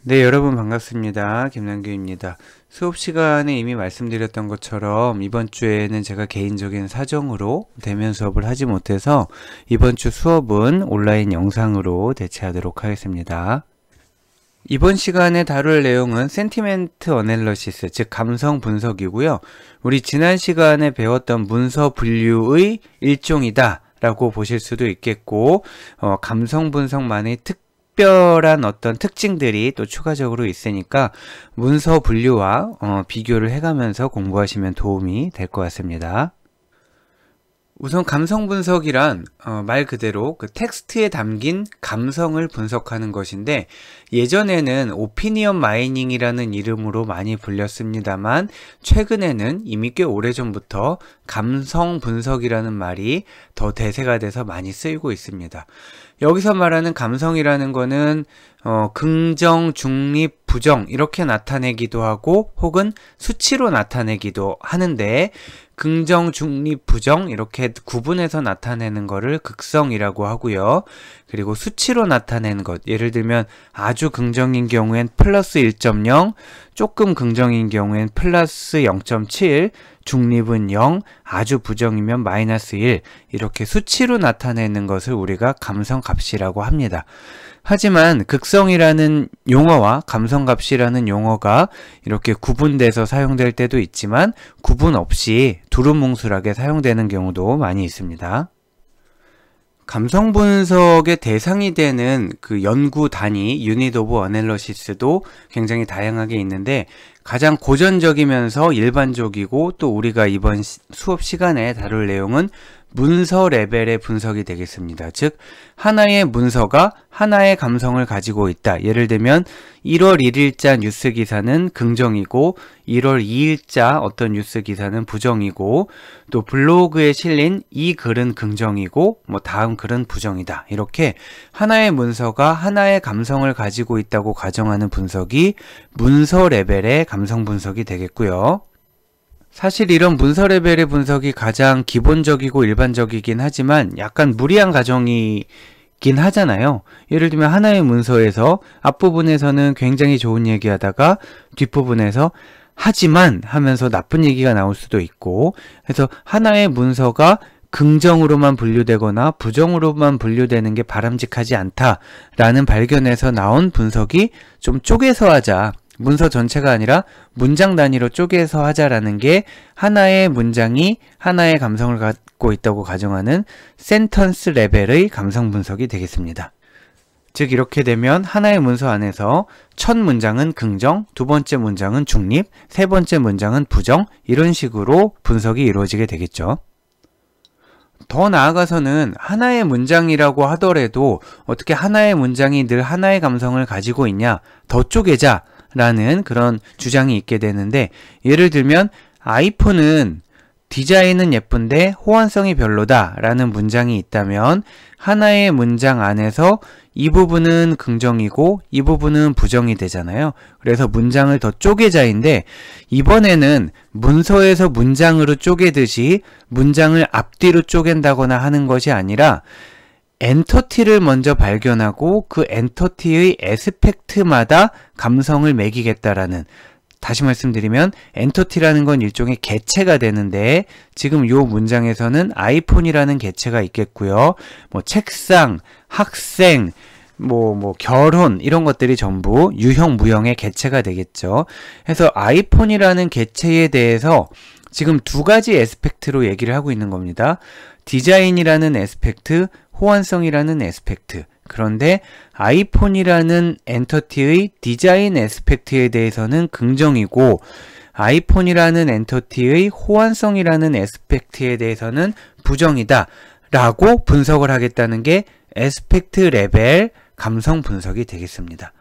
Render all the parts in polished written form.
네, 여러분 반갑습니다. 김남규입니다. 수업 시간에 이미 말씀드렸던 것처럼 이번 주에는 제가 개인적인 사정으로 대면 수업을 하지 못해서 이번 주 수업은 온라인 영상으로 대체하도록 하겠습니다. 이번 시간에 다룰 내용은 센티멘트 어널리시스, 즉 감성 분석이고요. 우리 지난 시간에 배웠던 문서 분류의 일종이다 라고 보실 수도 있겠고, 감성 분석만의 특별한 어떤 특징들이 또 추가적으로 있으니까 문서 분류와 비교를 해가면서 공부하시면 도움이 될 것 같습니다. 우선 감성 분석이란 말 그대로 그 텍스트에 담긴 감성을 분석하는 것인데, 예전에는 오피니언 마이닝이라는 이름으로 많이 불렸습니다만 최근에는 이미 꽤 오래전부터 감성 분석이라는 말이 더 대세가 돼서 많이 쓰이고 있습니다. 여기서 말하는 감성이라는 거는 긍정, 중립, 부정 이렇게 나타내기도 하고 혹은 수치로 나타내기도 하는데, 긍정, 중립, 부정 이렇게 구분해서 나타내는 거를 극성이라고 하고요. 그리고 수치로 나타내는 것, 예를 들면 아주 긍정인 경우엔 플러스 1.0, 조금 긍정인 경우엔 플러스 0.7, 중립은 0, 아주 부정이면 마이너스 1, 이렇게 수치로 나타내는 것을 우리가 감성값이라고 합니다. 하지만 극성이라는 용어와 감성값이라는 용어가 이렇게 구분돼서 사용될 때도 있지만 구분 없이 두루뭉술하게 사용되는 경우도 많이 있습니다. 감성 분석의 대상이 되는 그 연구 단위 유닛 오브 어널리시스도 굉장히 다양하게 있는데, 가장 고전적이면서 일반적이고 또 우리가 이번 수업 시간에 다룰 내용은 문서 레벨의 분석이 되겠습니다. 즉 하나의 문서가 하나의 감성을 가지고 있다. 예를 들면 1월 1일자 뉴스 기사는 긍정이고 1월 2일자 어떤 뉴스 기사는 부정이고, 또 블로그에 실린 이 글은 긍정이고 다음 글은 부정이다. 이렇게 하나의 문서가 하나의 감성을 가지고 있다고 가정하는 분석이 문서 레벨의 감성 분석이 되겠고요. 사실 이런 문서 레벨의 분석이 가장 기본적이고 일반적이긴 하지만 약간 무리한 가정이긴 하잖아요. 예를 들면 하나의 문서에서 앞부분에서는 굉장히 좋은 얘기하다가 뒷부분에서 하지만 하면서 나쁜 얘기가 나올 수도 있고, 그래서 하나의 문서가 긍정으로만 분류되거나 부정으로만 분류되는 게 바람직하지 않다라는 발견에서 나온 분석이 좀 쪼개서 하자, 문서 전체가 아니라 문장 단위로 쪼개서 하자라는 게 하나의 문장이 하나의 감성을 갖고 있다고 가정하는 센턴스 레벨의 감성 분석이 되겠습니다. 즉 이렇게 되면 하나의 문서 안에서 첫 문장은 긍정, 두 번째 문장은 중립, 세 번째 문장은 부정, 이런 식으로 분석이 이루어지게 되겠죠. 더 나아가서는 하나의 문장이라고 하더라도 어떻게 하나의 문장이 늘 하나의 감성을 가지고 있냐, 더 쪼개자 라는 그런 주장이 있게 되는데, 예를 들면 아이폰은 디자인은 예쁜데 호환성이 별로다 라는 문장이 있다면 하나의 문장 안에서 이 부분은 긍정이고 이 부분은 부정이 되잖아요. 그래서 문장을 더 쪼개자인데, 이번에는 문서에서 문장으로 쪼개듯이 문장을 앞뒤로 쪼갠다거나 하는 것이 아니라 엔터티를 먼저 발견하고 그 엔터티의 에스펙트마다 감성을 매기겠다라는, 다시 말씀드리면 엔터티라는 건 일종의 개체가 되는데, 지금 이 문장에서는 아이폰이라는 개체가 있겠고요. 책상, 학생, 결혼 이런 것들이 전부 유형, 무형의 개체가 되겠죠. 그래서 아이폰이라는 개체에 대해서 지금 두 가지 에스펙트로 얘기를 하고 있는 겁니다. 디자인이라는 에스펙트, 호환성이라는 에스펙트. 그런데 아이폰이라는 엔터티의 디자인 에스펙트에 대해서는 긍정이고, 아이폰이라는 엔터티의 호환성이라는 에스펙트에 대해서는 부정이다 라고 분석을 하겠다는 게 에스펙트 레벨 감성 분석이 되겠습니다.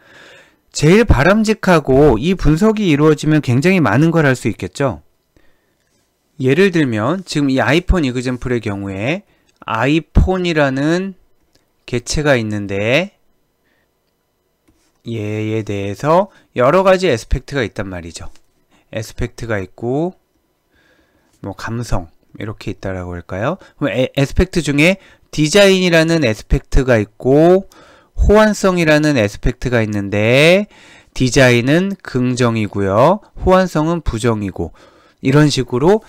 제일 바람직하고 이 분석이 이루어지면 굉장히 많은 걸 할 수 있겠죠. 예를 들면 지금 이 아이폰 이그젬플의 경우에 아이폰이라는 개체가 있는데 얘에 대해서 여러 가지 에스펙트가 있단 말이죠. 에스펙트가 있고 감성 이렇게 있다라고 할까요? 그럼 에스펙트 중에 디자인이라는 에스펙트가 있고 호환성이라는 에스펙트가 있는데 디자인은 긍정이고요. 호환성은 부정이고 이런 식으로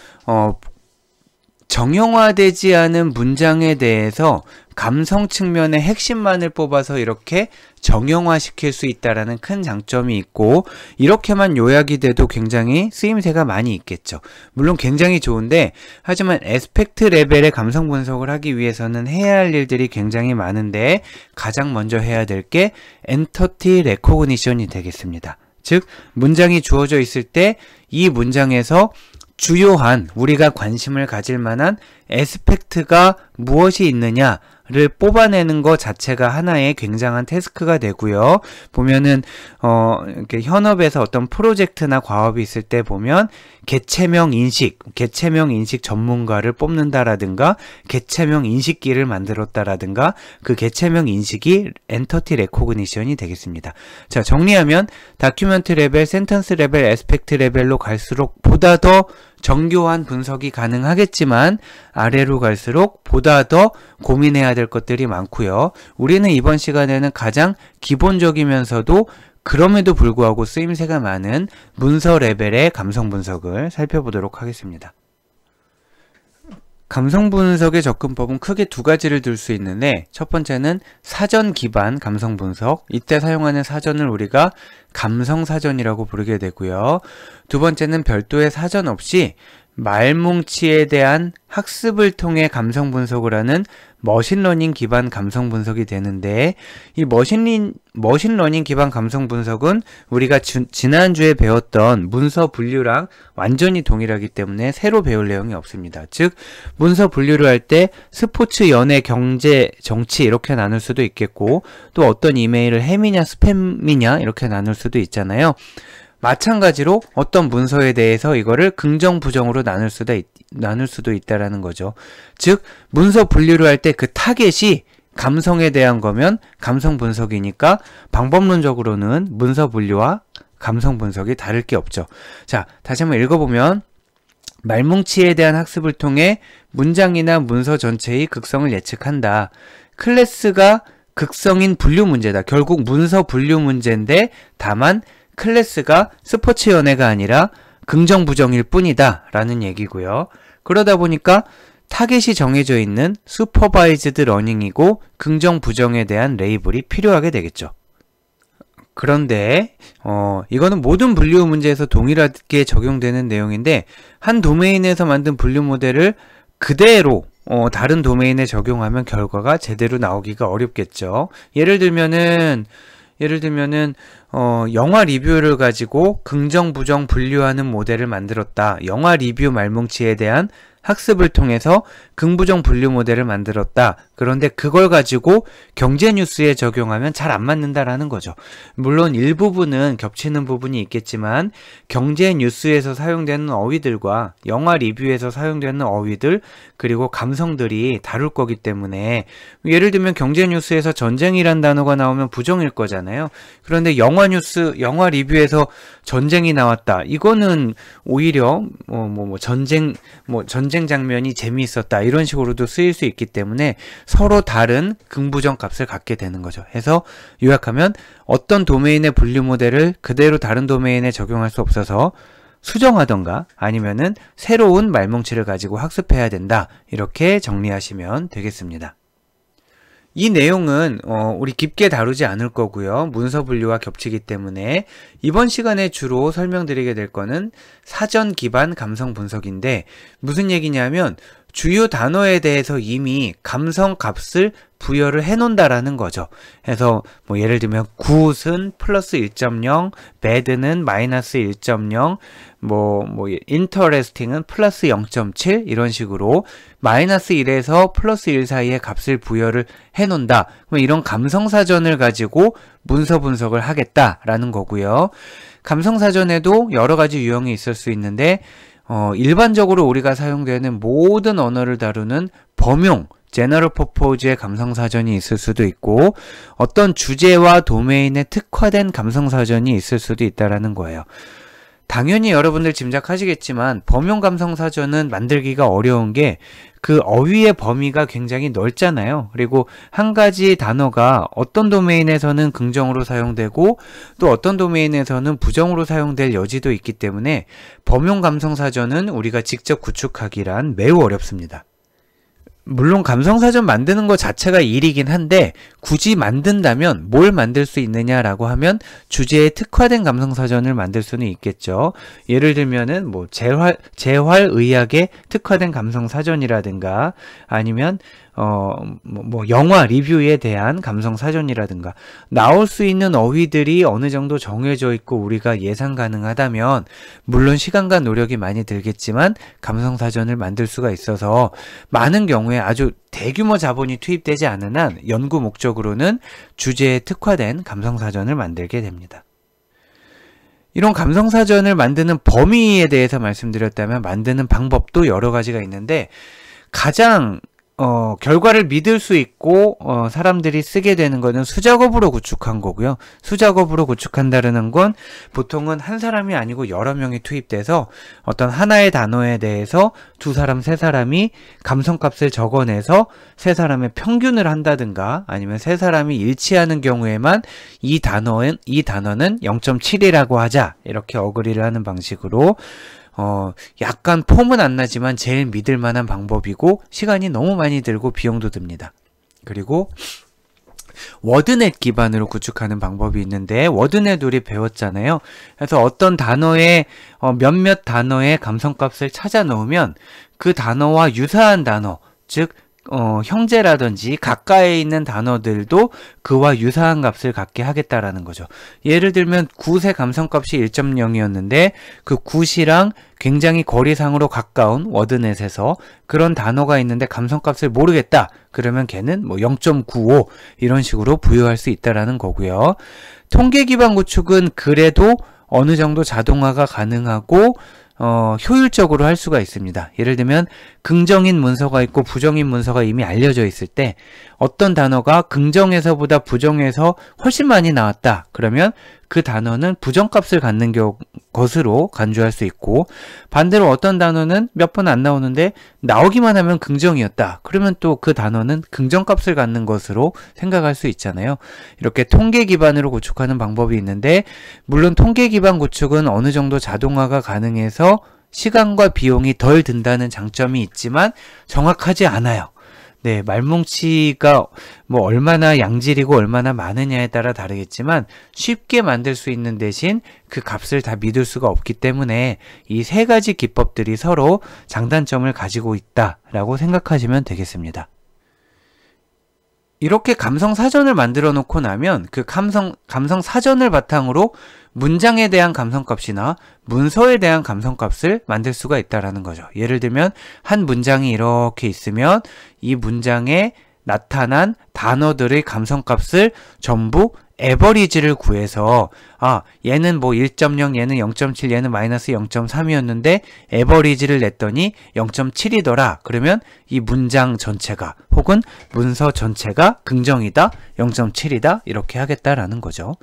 정형화되지 않은 문장에 대해서 감성 측면의 핵심만을 뽑아서 이렇게 정형화시킬 수 있다라는 큰 장점이 있고 이렇게만 요약이 돼도 굉장히 쓰임새가 많이 있겠죠. 물론 굉장히 좋은데 하지만 에스펙트 레벨의 감성 분석을 하기 위해서는 해야 할 일들이 굉장히 많은데 가장 먼저 해야 될 게 엔터티 레코그니션이 되겠습니다. 즉 문장이 주어져 있을 때 이 문장에서 주요한 우리가 관심을 가질 만한 에스펙트가 무엇이 있느냐를 뽑아내는 것 자체가 하나의 굉장한 태스크가 되고요. 보면은 이렇게 현업에서 어떤 프로젝트나 과업이 있을 때 보면 개체명 인식 전문가를 뽑는다라든가 개체명 인식기를 만들었다라든가 그 개체명 인식이 엔터티 레코그니션이 되겠습니다. 자, 정리하면 다큐멘트 레벨, 센턴스 레벨, 에스펙트 레벨로 갈수록 보다 더 정교한 분석이 가능하겠지만 아래로 갈수록 보다 더 고민해야 될 것들이 많고요. 우리는 이번 시간에는 가장 기본적이면서도 그럼에도 불구하고 쓰임새가 많은 문서 레벨의 감성 분석을 살펴보도록 하겠습니다. 감성 분석의 접근법은 크게 두 가지를 들 수 있는데 첫 번째는 사전 기반 감성 분석, 이때 사용하는 사전을 우리가 감성 사전이라고 부르게 되고요. 두 번째는 별도의 사전 없이 말뭉치에 대한 학습을 통해 감성 분석을 하는 머신러닝 기반 감성 분석이 되는데 이 머신러닝 기반 감성 분석은 우리가 지난주에 배웠던 문서 분류랑 완전히 동일하기 때문에 새로 배울 내용이 없습니다. 즉 문서 분류를 할 때 스포츠, 연애, 경제, 정치 이렇게 나눌 수도 있겠고 또 어떤 이메일을 햄이냐 스팸이냐 이렇게 나눌 수도 있잖아요. 마찬가지로 어떤 문서에 대해서 이거를 긍정, 부정으로 나눌 수도 있다라는 거죠. 즉 문서 분류를 할 때 그 타겟이 감성에 대한 거면 감성 분석이니까 방법론적으로는 문서 분류와 감성 분석이 다를 게 없죠. 자, 다시 한번 읽어보면 말뭉치에 대한 학습을 통해 문장이나 문서 전체의 극성을 예측한다. 클래스가 극성인 분류 문제다. 결국 문서 분류 문제인데 다만 클래스가 스포츠 연애가 아니라 긍정 부정일 뿐이다 라는 얘기고요. 그러다 보니까 타겟이 정해져 있는 슈퍼바이즈드 러닝이고 긍정 부정에 대한 레이블이 필요하게 되겠죠. 그런데 이거는 모든 분류 문제에서 동일하게 적용되는 내용인데 한 도메인에서 만든 분류 모델을 그대로 다른 도메인에 적용하면 결과가 제대로 나오기가 어렵겠죠. 예를 들면은 영화 리뷰를 가지고 긍정, 부정 분류하는 모델을 만들었다. 영화 리뷰 말뭉치에 대한 학습을 통해서 긍부정 분류 모델을 만들었다. 그런데 그걸 가지고 경제 뉴스에 적용하면 잘 안 맞는다라는 거죠. 물론 일부분은 겹치는 부분이 있겠지만 경제 뉴스에서 사용되는 어휘들과 영화 리뷰에서 사용되는 어휘들 그리고 감성들이 다를 거기 때문에 예를 들면 경제 뉴스에서 전쟁이란 단어가 나오면 부정일 거잖아요. 그런데 영화 뉴스, 영화 리뷰에서 전쟁이 나왔다. 이거는 오히려 전쟁 장면이 재미있었다. 이런 식으로도 쓰일 수 있기 때문에 서로 다른 긍부정 값을 갖게 되는 거죠. 해서 요약하면 어떤 도메인의 분류 모델을 그대로 다른 도메인에 적용할 수 없어서 수정하던가 아니면은 새로운 말뭉치를 가지고 학습해야 된다. 이렇게 정리하시면 되겠습니다. 이 내용은 우리 깊게 다루지 않을 거고요. 문서 분류와 겹치기 때문에 이번 시간에 주로 설명드리게 될 거는 사전 기반 감성 분석인데 무슨 얘기냐면 주요 단어에 대해서 이미 감성 값을 부여를 해 놓는다라는 거죠. 그래서 예를 들면 good은 플러스 1.0, bad는 마이너스 1.0, interesting은 플러스 0.7 이런 식으로 마이너스 1에서 플러스 1 사이의 값을 부여를 해 놓는다. 그럼 이런 감성사전을 가지고 문서 분석을 하겠다라는 거고요. 감성사전에도 여러 가지 유형이 있을 수 있는데 일반적으로 우리가 사용되는 모든 언어를 다루는 범용, 제너럴 퍼포즈의 감성사전이 있을 수도 있고 어떤 주제와 도메인에 특화된 감성사전이 있을 수도 있다라는 거예요. 당연히 여러분들 짐작하시겠지만 범용 감성사전은 만들기가 어려운 게 그 어휘의 범위가 굉장히 넓잖아요. 그리고 한 가지 단어가 어떤 도메인에서는 긍정으로 사용되고 또 어떤 도메인에서는 부정으로 사용될 여지도 있기 때문에 범용 감성사전은 우리가 직접 구축하기란 매우 어렵습니다. 물론 감성사전 만드는 것 자체가 일이긴 한데 굳이 만든다면 뭘 만들 수 있느냐라고 하면 주제에 특화된 감성사전을 만들 수는 있겠죠. 예를 들면은 뭐 재활의학에 특화된 감성사전이라든가 아니면 영화 리뷰에 대한 감성사전이라든가 나올 수 있는 어휘들이 어느 정도 정해져 있고 우리가 예상 가능하다면 물론 시간과 노력이 많이 들겠지만 감성사전을 만들 수가 있어서 많은 경우에 아주 대규모 자본이 투입되지 않은 한 연구 목적으로는 주제에 특화된 감성사전을 만들게 됩니다. 이런 감성사전을 만드는 범위에 대해서 말씀드렸다면 만드는 방법도 여러 가지가 있는데 가장 결과를 믿을 수 있고 사람들이 쓰게 되는 거는 수작업으로 구축한 거고요. 수작업으로 구축한다는 건 보통은 한 사람이 아니고 여러 명이 투입돼서 어떤 하나의 단어에 대해서 두 사람, 세 사람이 감성값을 적어내서 세 사람의 평균을 한다든가 아니면 세 사람이 일치하는 경우에만 이 단어는 0.7이라고 하자 이렇게 어그리를 하는 방식으로 약간 폼은 안 나지만 제일 믿을 만한 방법이고 시간이 너무 많이 들고 비용도 듭니다. 그리고 워드넷 기반으로 구축하는 방법이 있는데 워드넷 우리 배웠잖아요. 그래서 어떤 단어의 몇몇 단어의 감성값을 찾아 넣으면 그 단어와 유사한 단어, 즉 형제라든지 가까이 있는 단어들도 그와 유사한 값을 갖게 하겠다라는 거죠. 예를 들면 굿의 감성값이 1.0이었는데 그 굿이랑 굉장히 거리상으로 가까운 워드넷에서 그런 단어가 있는데 감성값을 모르겠다. 그러면 걔는 뭐 0.95 이런 식으로 부여할 수 있다라는 거고요. 통계 기반 구축은 그래도 어느 정도 자동화가 가능하고 효율적으로 할 수가 있습니다. 예를 들면 긍정인 문서가 있고 부정인 문서가 이미 알려져 있을 때 어떤 단어가 긍정에서보다 부정에서 훨씬 많이 나왔다. 그러면 그 단어는 부정값을 갖는 것으로 간주할 수 있고 반대로 어떤 단어는 몇 번 안 나오는데 나오기만 하면 긍정이었다. 그러면 또 그 단어는 긍정값을 갖는 것으로 생각할 수 있잖아요. 이렇게 통계 기반으로 구축하는 방법이 있는데 물론 통계 기반 구축은 어느 정도 자동화가 가능해서 시간과 비용이 덜 든다는 장점이 있지만 정확하지 않아요. 네, 말뭉치가 뭐 얼마나 양질이고 얼마나 많으냐에 따라 다르겠지만 쉽게 만들 수 있는 대신 그 값을 다 믿을 수가 없기 때문에 이 세 가지 기법들이 서로 장단점을 가지고 있다라고 생각하시면 되겠습니다. 이렇게 감성 사전을 만들어 놓고 나면 그 감성 사전을 바탕으로 문장에 대한 감성값이나 문서에 대한 감성값을 만들 수가 있다라는 거죠. 예를 들면 한 문장이 이렇게 있으면 이 문장에 나타난 단어들의 감성값을 전부 에버리지를 구해서 얘는 뭐 1.0, 얘는 0.7, 얘는 마이너스 0.3이었는데 에버리지를 냈더니 0.7이더라. 그러면 이 문장 전체가 혹은 문서 전체가 긍정이다, 0.7이다 이렇게 하겠다라는 거죠.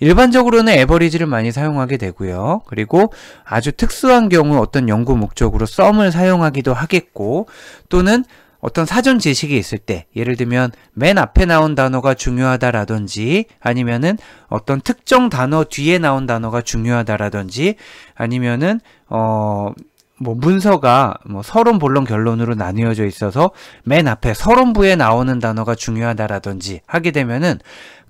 일반적으로는 에버리지를 많이 사용하게 되고요. 그리고 아주 특수한 경우 어떤 연구 목적으로 썸을 사용하기도 하겠고 또는 어떤 사전 지식이 있을 때 예를 들면 맨 앞에 나온 단어가 중요하다라든지 아니면은 어떤 특정 단어 뒤에 나온 단어가 중요하다라든지 아니면은 뭐 문서가 뭐 서론, 본론, 결론으로 나뉘어져 있어서 맨 앞에 서론부에 나오는 단어가 중요하다라든지 하게 되면은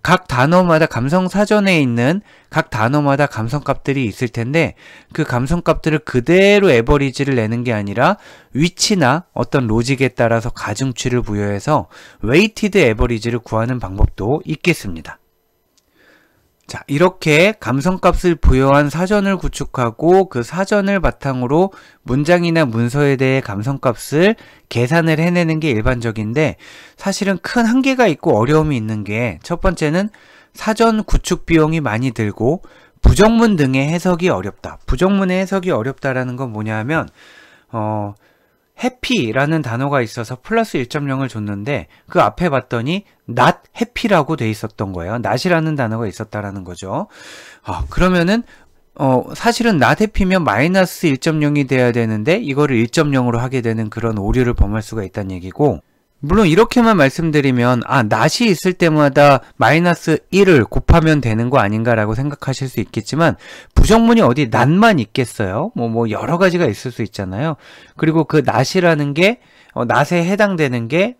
각 단어마다 감성 사전에 있는 각 단어마다 감성값들이 있을 텐데 그 감성값들을 그대로 에버리지를 내는 게 아니라 위치나 어떤 로직에 따라서 가중치를 부여해서 웨이티드 에버리지를 구하는 방법도 있겠습니다. 자, 이렇게 감성값을 부여한 사전을 구축하고 그 사전을 바탕으로 문장이나 문서에 대해 감성값을 계산을 해내는 게 일반적인데 사실은 큰 한계가 있고 어려움이 있는 게 첫 번째는 사전 구축 비용이 많이 들고 부정문 등의 해석이 어렵다. 부정문의 해석이 어렵다라는 건 뭐냐 하면 해피라는 단어가 있어서 플러스 1.0을 줬는데 그 앞에 봤더니 not happy라고 돼 있었던 거예요. not이라는 단어가 있었다라는 거죠. 그러면은 사실은 not happy면 마이너스 1.0이 돼야 되는데 이거를 1.0으로 하게 되는 그런 오류를 범할 수가 있다는 얘기고, 물론 이렇게만 말씀드리면 not이 있을 때마다 마이너스 1을 곱하면 되는 거 아닌가라고 생각하실 수 있겠지만, 부정문이 어디 not만 있겠어요? 뭐 여러 가지가 있을 수 있잖아요. 그리고 그 not이라는 게 not에 해당되는 게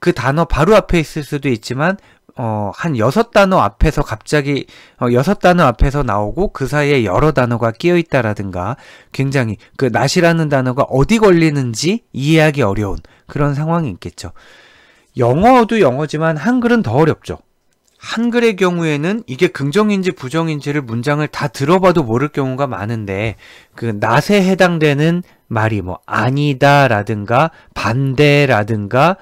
그 단어 바로 앞에 있을 수도 있지만 한 6단어 앞에서 갑자기 6단어 앞에서 나오고 그 사이에 여러 단어가 끼어 있다라든가, 굉장히 그 not이라는 단어가 어디 걸리는지 이해하기 어려운 그런 상황이 있겠죠. 영어도 영어지만 한글은 더 어렵죠. 한글의 경우에는 이게 긍정인지 부정인지를 문장을 다 들어봐도 모를 경우가 많은데, 그 not에 해당되는 말이 아니다라든가 반대라든가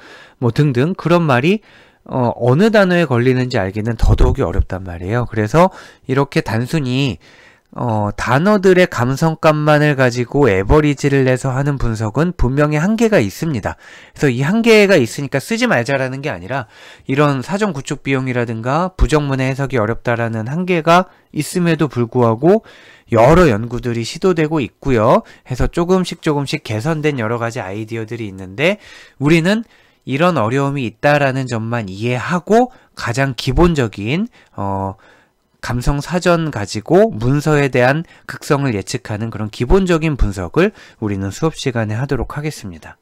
등등 그런 말이 어느 단어에 걸리는지 알기는 더더욱이 어렵단 말이에요. 그래서 이렇게 단순히 단어들의 감성값만을 가지고 에버리지를 내서 하는 분석은 분명히 한계가 있습니다. 그래서 이 한계가 있으니까 쓰지 말자라는 게 아니라, 이런 사전 구축 비용이라든가 부정문의 해석이 어렵다라는 한계가 있음에도 불구하고 여러 연구들이 시도되고 있고요. 해서 조금씩 개선된 여러 가지 아이디어들이 있는데, 우리는 이런 어려움이 있다라는 점만 이해하고 가장 기본적인 감성 사전 가지고 문서에 대한 극성을 예측하는 그런 기본적인 분석을 우리는 수업 시간에 하도록 하겠습니다.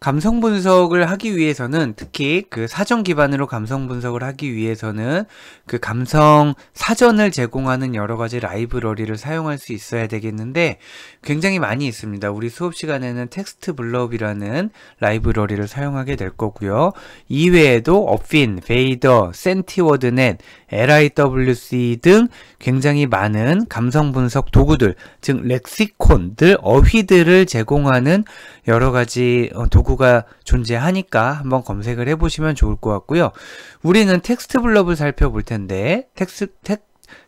감성 분석을 하기 위해서는, 특히 그 사전 기반으로 감성 분석을 하기 위해서는 그 감성 사전을 제공하는 여러 가지 라이브러리를 사용할 수 있어야 되겠는데, 굉장히 많이 있습니다. 우리 수업 시간에는 텍스트 블럭이라는 라이브러리를 사용하게 될 거고요. 이외에도 어핀, 베이더, 센티워드넷, LIWC 등 굉장히 많은 감성 분석 도구들, 즉 렉시콘들, 어휘들을 제공하는 여러 가지 도구가 존재하니까 한번 검색을 해보시면 좋을 것 같고요. 우리는 텍스트 블럭을 살펴볼 텐데,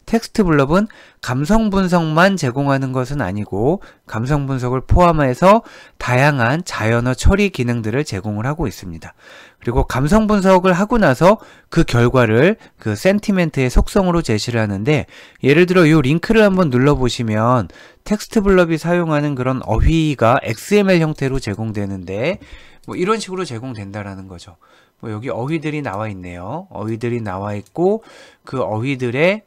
텍스트 블럭은 감성 분석만 제공하는 것은 아니고 감성 분석을 포함해서 다양한 자연어 처리 기능들을 제공을 하고 있습니다. 그리고 감성 분석을 하고 나서 그 결과를 그 센티멘트의 속성으로 제시를 하는데, 예를 들어 이 링크를 한번 눌러보시면 텍스트 블럭이 사용하는 그런 어휘가 XML 형태로 제공되는데, 이런 식으로 제공된다라는 거죠. 여기 어휘들이 나와 있네요. 어휘들이 나와 있고, 그 어휘들의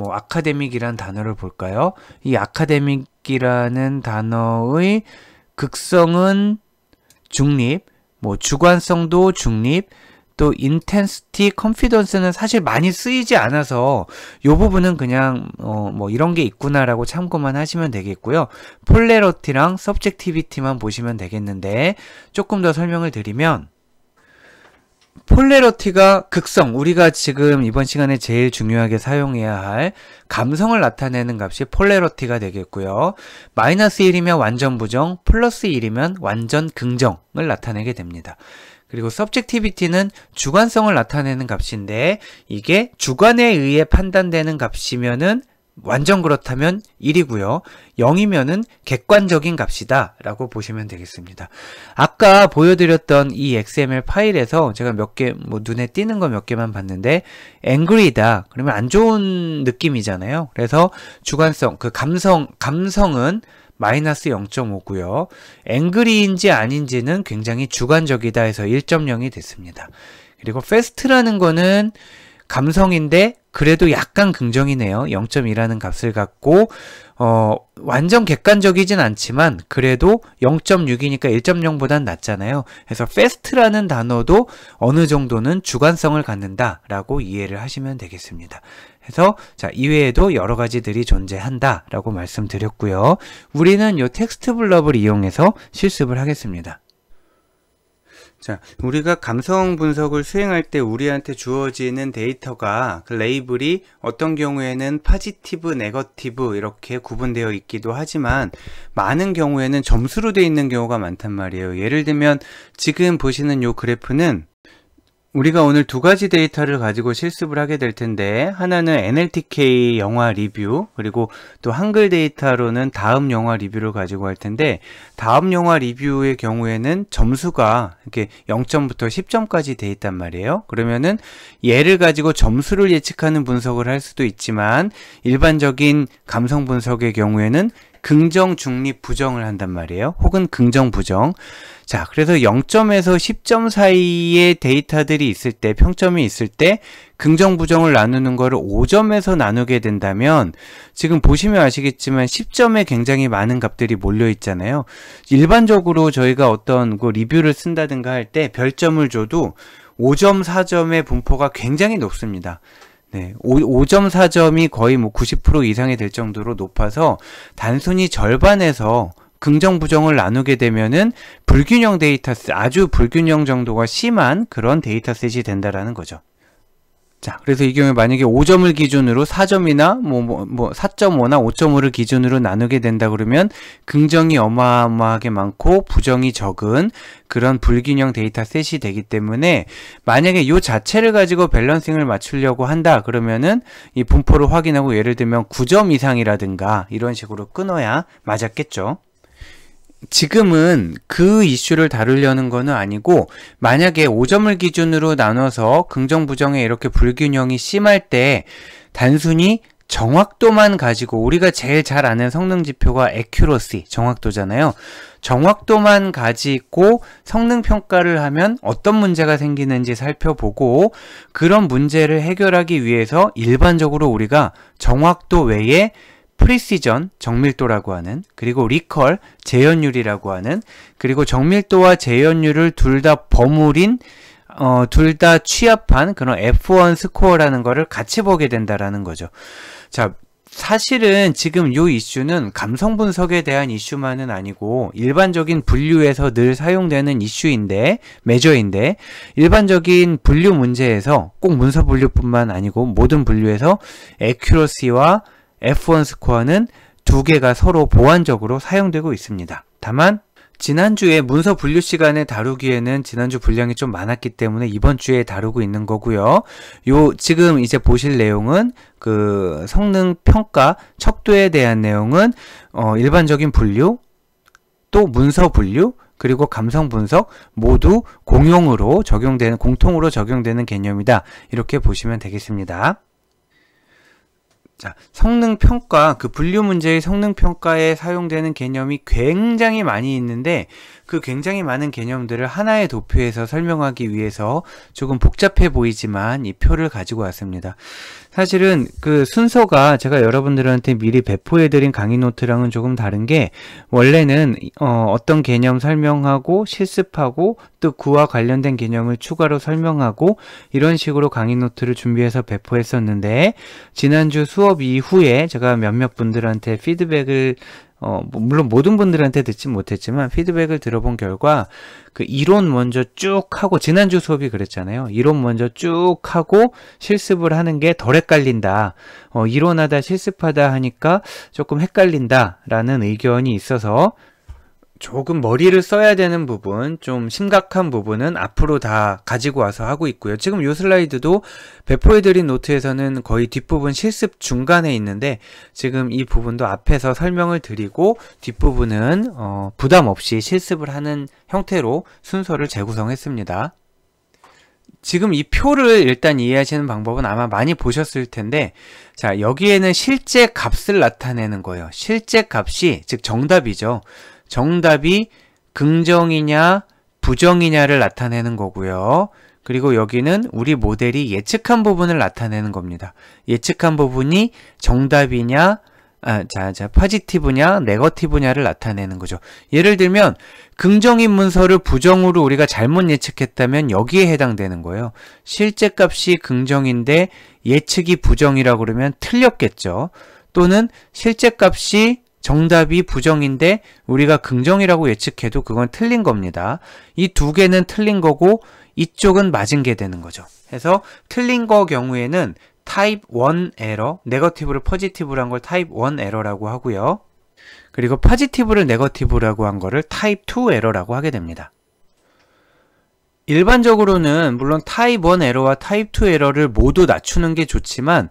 아카데믹이란 단어를 볼까요? 이 아카데믹이라는 단어의 극성은 중립, 주관성도 중립, 또 intensity, confidence는 사실 많이 쓰이지 않아서 이 부분은 그냥 이런 게 있구나라고 참고만 하시면 되겠고요. polarity랑 subjectivity만 보시면 되겠는데, 조금 더 설명을 드리면, 폴레러티가 극성, 우리가 지금 이번 시간에 제일 중요하게 사용해야 할 감성을 나타내는 값이 폴레러티가 되겠고요. 마이너스 1이면 완전 부정, 플러스 1이면 완전 긍정을 나타내게 됩니다. 그리고 서브젝티비티는 주관성을 나타내는 값인데, 이게 주관에 의해 판단되는 값이면은 완전 그렇다면 1이고요. 0이면은 객관적인 값이다 라고 보시면 되겠습니다. 아까 보여드렸던 이 XML 파일에서 제가 몇 개, 눈에 띄는 거 몇 개만 봤는데, angry다 그러면 안 좋은 느낌이잖아요. 그래서 주관성, 그 감성은 마이너스 0.5고요. angry인지 아닌지는 굉장히 주관적이다 해서 1.0이 됐습니다. 그리고 fast라는 거는 감성인데 그래도 약간 긍정이네요. 0.2라는 값을 갖고 완전 객관적이진 않지만 그래도 0.6이니까 1.0보단 낫잖아요. 그래서 fast라는 단어도 어느 정도는 주관성을 갖는다 라고 이해를 하시면 되겠습니다. 그래서 이외에도 여러 가지들이 존재한다 라고 말씀드렸고요. 우리는 이 텍스트 블럭을 이용해서 실습을 하겠습니다. 우리가 감성 분석을 수행할 때 우리한테 주어지는 데이터가, 그 레이블이 어떤 경우에는 포지티브, 네거티브 이렇게 구분되어 있기도 하지만 많은 경우에는 점수로 되어 있는 경우가 많단 말이에요. 예를 들면 지금 보시는 이 그래프는 우리가 오늘 두 가지 데이터를 가지고 실습을 하게 될 텐데, 하나는 NLTK 영화 리뷰, 그리고 또 한글 데이터로는 다음 영화 리뷰를 가지고 할 텐데, 다음 영화 리뷰의 경우에는 점수가 이렇게 0점부터 10점까지 돼 있단 말이에요. 그러면은 얘를 가지고 점수를 예측하는 분석을 할 수도 있지만, 일반적인 감성 분석의 경우에는 긍정, 중립, 부정을 한단 말이에요. 혹은 긍정, 부정. 자, 그래서 0점에서 10점 사이의 데이터들이 있을 때, 평점이 있을 때 긍정, 부정을 나누는 거를 5점에서 나누게 된다면, 지금 보시면 아시겠지만 10점에 굉장히 많은 값들이 몰려 있잖아요. 일반적으로 저희가 어떤 그 리뷰를 쓴다든가 할 때 별점을 줘도 5점, 4점의 분포가 굉장히 높습니다. 네, 5점, 4점이 거의 뭐 90% 이상이 될 정도로 높아서 단순히 절반에서 긍정, 부정을 나누게 되면은 불균형 데이터셋, 아주 불균형 정도가 심한 그런 데이터셋이 된다라는 거죠. 자, 그래서 이 경우에 만약에 5점을 기준으로 4점이나 4.5나 5.5를 기준으로 나누게 된다 그러면 긍정이 어마어마하게 많고 부정이 적은 그런 불균형 데이터셋이 되기 때문에, 만약에 이 자체를 가지고 밸런싱을 맞추려고 한다 그러면은 이 분포를 확인하고 예를 들면 9점 이상이라든가 이런 식으로 끊어야 맞았겠죠. 지금은 그 이슈를 다루려는 거는 아니고, 만약에 5점을 기준으로 나눠서 긍정, 부정에 이렇게 불균형이 심할 때 단순히 정확도만 가지고, 우리가 제일 잘 아는 성능 지표가 accuracy, 정확도잖아요. 정확도만 가지고 성능 평가를 하면 어떤 문제가 생기는지 살펴보고, 그런 문제를 해결하기 위해서 일반적으로 우리가 정확도 외에 프리시전, 정밀도라고 하는, 그리고 리컬, 재현율이라고 하는, 그리고 정밀도와 재현율을 둘 다 버무린, 둘 다 취합한 그런 F1 스코어라는 거를 같이 보게 된다라는 거죠. 자, 사실은 지금 이 이슈는 감성 분석에 대한 이슈만은 아니고 일반적인 분류에서 늘 사용되는 이슈인데, 메저인데, 일반적인 분류 문제에서 꼭 문서 분류뿐만 아니고 모든 분류에서 accuracy와 F1 스코어는 두 개가 서로 보완적으로 사용되고 있습니다. 다만 지난주에 문서 분류 시간에 다루기에는 지난주 분량이 좀 많았기 때문에 이번 주에 다루고 있는 거고요. 지금 이제 보실 내용은 그 성능 평가 척도에 대한 내용은 일반적인 분류, 또 문서 분류, 그리고 감성 분석 모두 공통으로 적용되는 개념이다. 이렇게 보시면 되겠습니다. 자, 성능평가, 그 분류 문제의 성능평가에 사용되는 개념이 굉장히 많이 있는데, 그 굉장히 많은 개념들을 하나의 도표에서 설명하기 위해서 조금 복잡해 보이지만 이 표를 가지고 왔습니다. 사실은 그 순서가 제가 여러분들한테 미리 배포해드린 강의 노트랑은 조금 다른 게, 원래는 어떤 개념 설명하고 실습하고 또 그와 관련된 개념을 추가로 설명하고 이런 식으로 강의 노트를 준비해서 배포했었는데, 지난주 수업 이후에 제가 몇몇 분들한테 피드백을 물론 모든 분들한테 듣지 못했지만 피드백을 들어본 결과, 그 이론 먼저 쭉 하고, 지난주 수업이 그랬잖아요. 이론 먼저 쭉 하고 실습을 하는 게 덜 헷갈린다. 이론하다 실습하다 하니까 조금 헷갈린다 라는 의견이 있어서, 조금 머리를 써야 되는 부분, 좀 심각한 부분은 앞으로 다 가지고 와서 하고 있고요. 지금 이 슬라이드도 배포해드린 노트에서는 거의 뒷부분 실습 중간에 있는데, 지금 이 부분도 앞에서 설명을 드리고 뒷부분은 부담 없이 실습을 하는 형태로 순서를 재구성했습니다. 지금 이 표를 일단 이해하시는 방법은 아마 많이 보셨을 텐데, 자, 여기에는 실제 값을 나타내는 거예요. 실제 값이, 즉 정답이죠. 정답이 긍정이냐 부정이냐를 나타내는 거고요. 그리고 여기는 우리 모델이 예측한 부분을 나타내는 겁니다. 예측한 부분이 정답이냐, 포지티브냐, 네거티브냐를 나타내는 거죠. 예를 들면 긍정인 문서를 부정으로 우리가 잘못 예측했다면 여기에 해당되는 거예요. 실제 값이 긍정인데 예측이 부정이라고 그러면 틀렸겠죠. 또는 실제 값이 정답이 부정인데 우리가 긍정이라고 예측해도 그건 틀린 겁니다. 이 두 개는 틀린 거고 이쪽은 맞은 게 되는 거죠. 그래서 틀린 거 경우에는 타입 1 에러, 네거티브를 포지티브로 한 걸 타입 1 에러라고 하고요. 그리고 포지티브를 네거티브라고 한 거를 타입 2 에러라고 하게 됩니다. 일반적으로는 물론 타입 1 에러와 타입 2 에러를 모두 낮추는 게 좋지만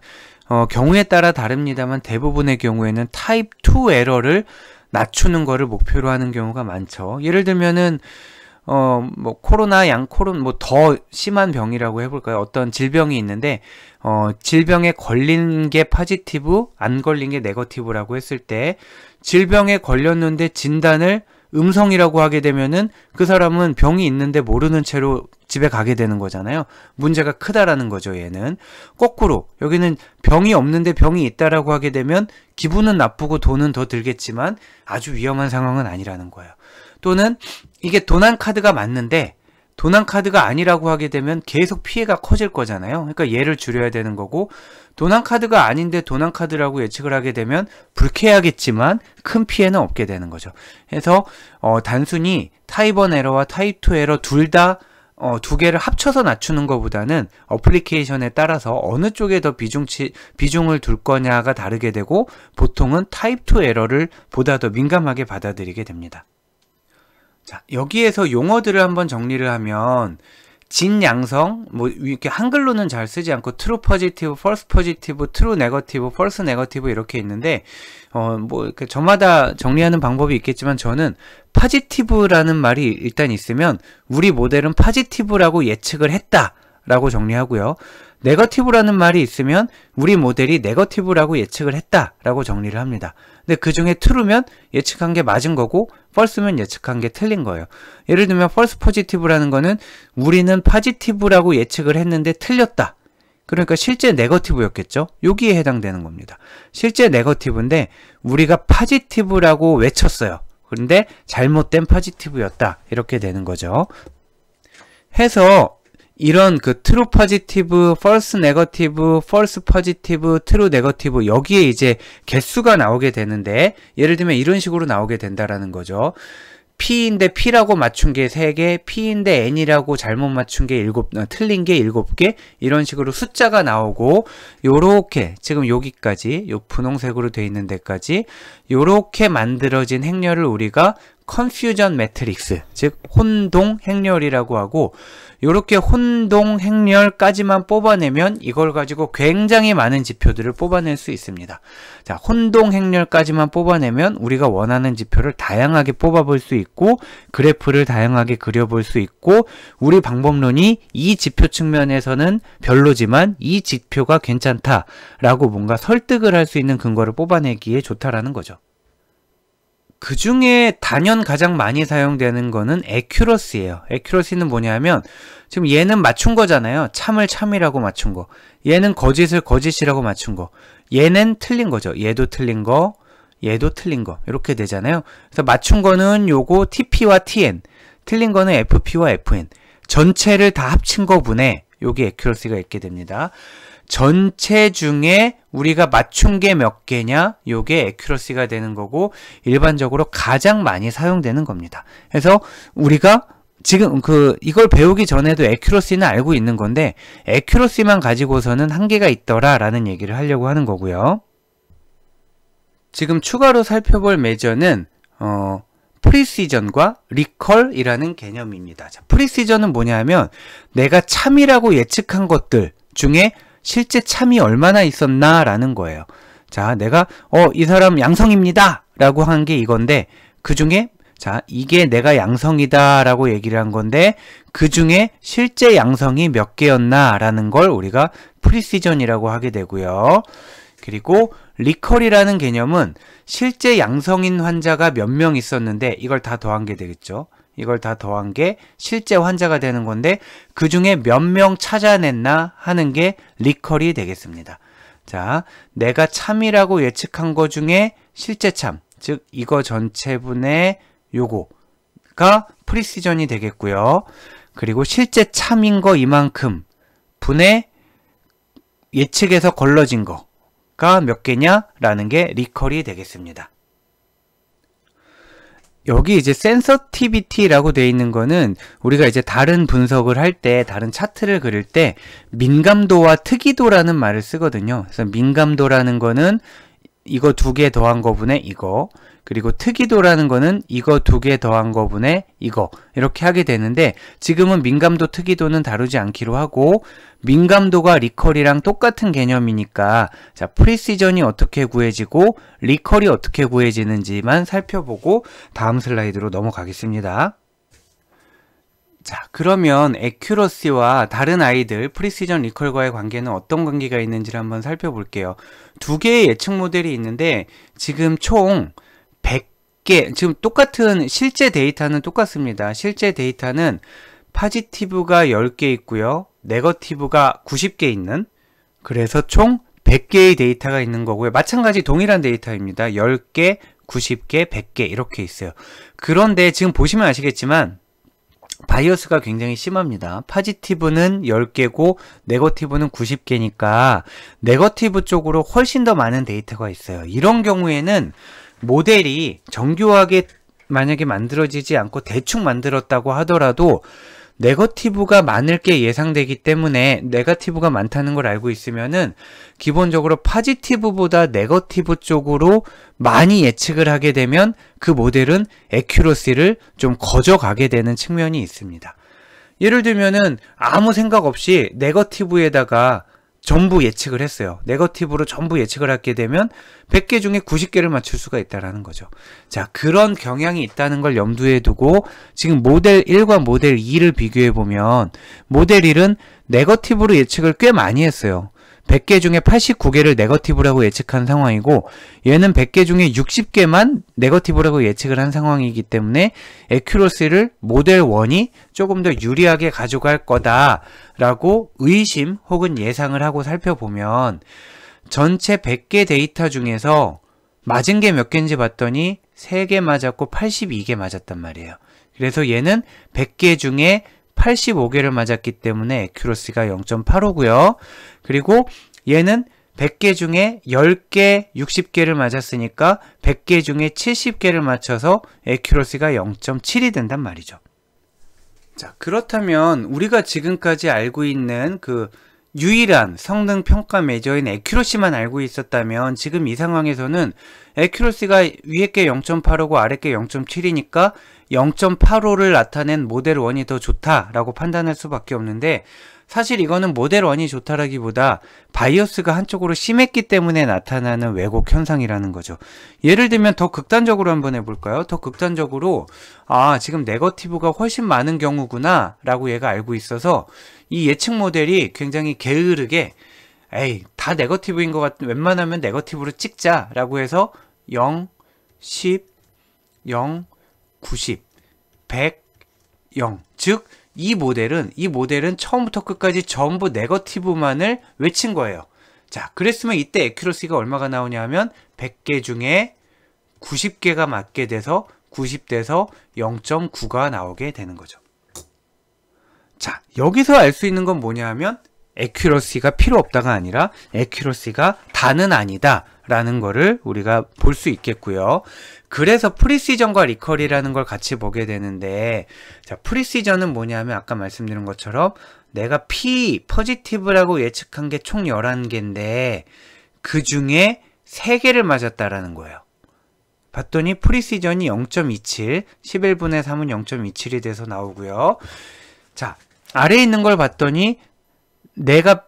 경우에 따라 다릅니다만 대부분의 경우에는 타입 2 에러를 낮추는 거를 목표로 하는 경우가 많죠. 예를 들면은 뭐 코로나, 양코론 뭐 더 심한 병이라고 해볼까요? 어떤 질병이 있는데 질병에 걸린 게 포지티브, 안 걸린 게 네거티브라고 했을 때 질병에 걸렸는데 진단을 음성이라고 하게 되면은 그 사람은 병이 있는데 모르는 채로 집에 가게 되는 거잖아요. 문제가 크다라는 거죠, 얘는. 거꾸로 여기는 병이 없는데 병이 있다라고 하게 되면 기분은 나쁘고 돈은 더 들겠지만 아주 위험한 상황은 아니라는 거예요. 또는 이게 도난카드가 맞는데 도난카드가 아니라고 하게 되면 계속 피해가 커질 거잖아요. 그러니까 얘를 줄여야 되는 거고, 도난카드가 아닌데 도난카드라고 예측을 하게 되면 불쾌하겠지만 큰 피해는 없게 되는 거죠. 그래서 단순히 타입 1 에러와 타입 2 에러 둘 다 두 개를 합쳐서 낮추는 것보다는 어플리케이션에 따라서 어느 쪽에 더 비중을 둘 거냐가 다르게 되고, 보통은 타입 2 에러를 보다 더 민감하게 받아들이게 됩니다. 자, 여기에서 용어들을 한번 정리를 하면 진양성, 뭐 이렇게 한글로는 잘 쓰지 않고 true positive, false positive, true negative, false negative 이렇게 있는데 뭐 이렇게 저마다 정리하는 방법이 있겠지만 저는 positive라는 말이 일단 있으면 우리 모델은 positive라고 예측을 했다라고 정리하고요. 네거티브라는 말이 있으면 우리 모델이 네거티브라고 예측을 했다라고 정리를 합니다. 근데 그 중에 true면 예측한 게 맞은 거고 false면 예측한 게 틀린 거예요. 예를 들면 false positive라는 거는 우리는 positive라고 예측을 했는데 틀렸다. 그러니까 실제 네거티브였겠죠? 여기에 해당되는 겁니다. 실제 네거티브인데 우리가 positive라고 외쳤어요. 그런데 잘못된 positive였다. 이렇게 되는 거죠. 해서 이런 그 true positive, false negative, false positive, true negative 여기에 이제 개수가 나오게 되는데 예를 들면 이런 식으로 나오게 된다라는 거죠. P인데 P라고 맞춘 게 3개, P인데 N이라고 잘못 맞춘 게 틀린 게 7개 이런 식으로 숫자가 나오고 요렇게 지금 여기까지 요 분홍색으로 되어 있는 데까지 요렇게 만들어진 행렬을 우리가 confusion matrix, 즉 혼동 행렬이라고 하고 요렇게 혼동 행렬까지만 뽑아내면 이걸 가지고 굉장히 많은 지표들을 뽑아낼 수 있습니다. 자, 혼동 행렬까지만 뽑아내면 우리가 원하는 지표를 다양하게 뽑아볼 수 있고 그래프를 다양하게 그려볼 수 있고 우리 방법론이 이 지표 측면에서는 별로지만 이 지표가 괜찮다라고 뭔가 설득을 할 수 있는 근거를 뽑아내기에 좋다라는 거죠. 그 중에 단연 가장 많이 사용되는 거는 accuracy예요. accuracy는 뭐냐면 지금 얘는 맞춘 거잖아요. 참을 참이라고 맞춘 거. 얘는 거짓을 거짓이라고 맞춘 거. 얘는 틀린 거죠. 얘도 틀린 거, 얘도 틀린 거. 이렇게 되잖아요. 그래서 맞춘 거는 요거 TP와 TN, 틀린 거는 FP와 FN. 전체를 다 합친 거분에 여기 accuracy가 있게 됩니다. 전체 중에 우리가 맞춘 게 몇 개냐? 요게 accuracy가 되는 거고 일반적으로 가장 많이 사용되는 겁니다. 그래서 우리가 지금 이걸 배우기 전에도 accuracy는 알고 있는 건데 accuracy만 가지고서는 한계가 있더라라는 얘기를 하려고 하는 거고요. 지금 추가로 살펴볼 메저는 프리시전과 리컬이라는 개념입니다. 자, 프리시전은 뭐냐면 내가 참이라고 예측한 것들 중에 실제 참이 얼마나 있었나 라는 거예요. 자, 내가 이 사람 양성입니다 라고 한 게 이건데 그 중에 자, 이게 내가 양성이다 라고 얘기를 한 건데 그 중에 실제 양성이 몇 개였나 라는 걸 우리가 프리시전이라고 하게 되고요. 그리고 리컬이라는 개념은 실제 양성인 환자가 몇 명 있었는데 이걸 다 더한 게 되겠죠. 이걸 다 더한 게 실제 환자가 되는 건데 그 중에 몇 명 찾아냈나 하는 게 리컬이 되겠습니다. 자, 내가 참이라고 예측한 거 중에 실제 참, 즉 이거 전체분의 요거가 프리시전이 되겠고요. 그리고 실제 참인 거 이만큼 분의 예측에서 걸러진 거가 몇 개냐 라는 게 리컬이 되겠습니다. 여기 이제 sensitivity라고 되어 있는 거는 우리가 이제 다른 분석을 할 때, 다른 차트를 그릴 때 민감도와 특이도라는 말을 쓰거든요. 그래서 민감도라는 거는 이거 2개 더한 거분의 이거, 그리고 특이도라는 거는 이거 2개 더한 거분의 이거, 이렇게 하게 되는데 지금은 민감도 특이도는 다루지 않기로 하고 민감도가 리컬이랑 똑같은 개념이니까 자, 프리시전이 어떻게 구해지고 리컬이 어떻게 구해지는지만 살펴보고 다음 슬라이드로 넘어가겠습니다. 자, 그러면 애큐러시와 다른 아이들 프리시전 리컬과의 관계는 어떤 관계가 있는지를 한번 살펴볼게요. 2개의 예측 모델이 있는데 지금 총 100개, 지금 똑같은 실제 데이터는 똑같습니다. 실제 데이터는 파지티브가 10개 있고요. 네거티브가 90개 있는, 그래서 총 100개의 데이터가 있는 거고요. 마찬가지 동일한 데이터입니다. 10개, 90개, 100개 이렇게 있어요. 그런데 지금 보시면 아시겠지만 바이어스가 굉장히 심합니다. 파지티브는 10개고 네거티브는 90개니까 네거티브 쪽으로 훨씬 더 많은 데이터가 있어요. 이런 경우에는 모델이 정교하게 만약에 만들어지지 않고 대충 만들었다고 하더라도 네거티브가 많을 게 예상되기 때문에 네거티브가 많다는 걸 알고 있으면은 기본적으로 파지티브보다 네거티브 쪽으로 많이 예측을 하게 되면 그 모델은 애큐러시를 좀 거저가게 되는 측면이 있습니다. 예를 들면은 아무 생각 없이 네거티브에다가 전부 예측을 했어요. 네거티브로 전부 예측을 하게 되면 100개 중에 90개를 맞출 수가 있다는 거죠. 자, 그런 경향이 있다는 걸 염두에 두고 지금 모델 1과 모델 2를 비교해 보면 모델 1은 네거티브로 예측을 꽤 많이 했어요. 100개 중에 89개를 네거티브라고 예측한 상황이고 얘는 100개 중에 60개만 네거티브라고 예측을 한 상황이기 때문에 애큐러시를 모델 1이 조금 더 유리하게 가져갈 거다라고 의심 혹은 예상을 하고 살펴보면 전체 100개 데이터 중에서 맞은 게 몇 개인지 봤더니 3개 맞았고 82개 맞았단 말이에요. 그래서 얘는 100개 중에 85개를 맞았기 때문에 애큐러시가 0.85고요. 그리고 얘는 100개 중에 10개, 60개를 맞았으니까 100개 중에 70개를 맞춰서 애큐러시가 0.7이 된단 말이죠. 자, 그렇다면 우리가 지금까지 알고 있는 그 유일한 성능 평가 매저인 애큐러시만 알고 있었다면 지금 이 상황에서는 애큐러시가 위에 게 0.85고 아래 게 0.7이니까 0.85를 나타낸 모델 1이 더 좋다라고 판단할 수밖에 없는데 사실 이거는 모델 1이 좋다라기보다 바이어스가 한쪽으로 심했기 때문에 나타나는 왜곡 현상이라는 거죠. 예를 들면 더 극단적으로 한번 해볼까요? 더 극단적으로 지금 네거티브가 훨씬 많은 경우구나 라고 얘가 알고 있어서 이 예측 모델이 굉장히 게으르게 다 네거티브인 것 같은 웬만하면 네거티브로 찍자 라고 해서 0, 10, 0, 90, 100, 0 즉 이 모델은 처음부터 끝까지 전부 네거티브만을 외친 거예요. 자, 그랬으면 이때 애큐러시가 얼마가 나오냐 하면 100개 중에 90개가 맞게 돼서 90대에서 0.9가 나오게 되는 거죠. 자, 여기서 알 수 있는 건 뭐냐 하면 애큐러시가 필요 없다가 아니라 애큐러시가 다는 아니다 라는 거를 우리가 볼 수 있겠고요. 그래서 프리시전과 리컬이라는 걸 같이 보게 되는데 자, 프리시전은 뭐냐면 아까 말씀드린 것처럼 내가 P 포지티브라고 예측한 게 총 11개인데 그 중에 3개를 맞았다라는 거예요. 봤더니 프리시전이 0.27, 11분의 3은 0.27이 돼서 나오고요. 자, 아래에 있는 걸 봤더니 내가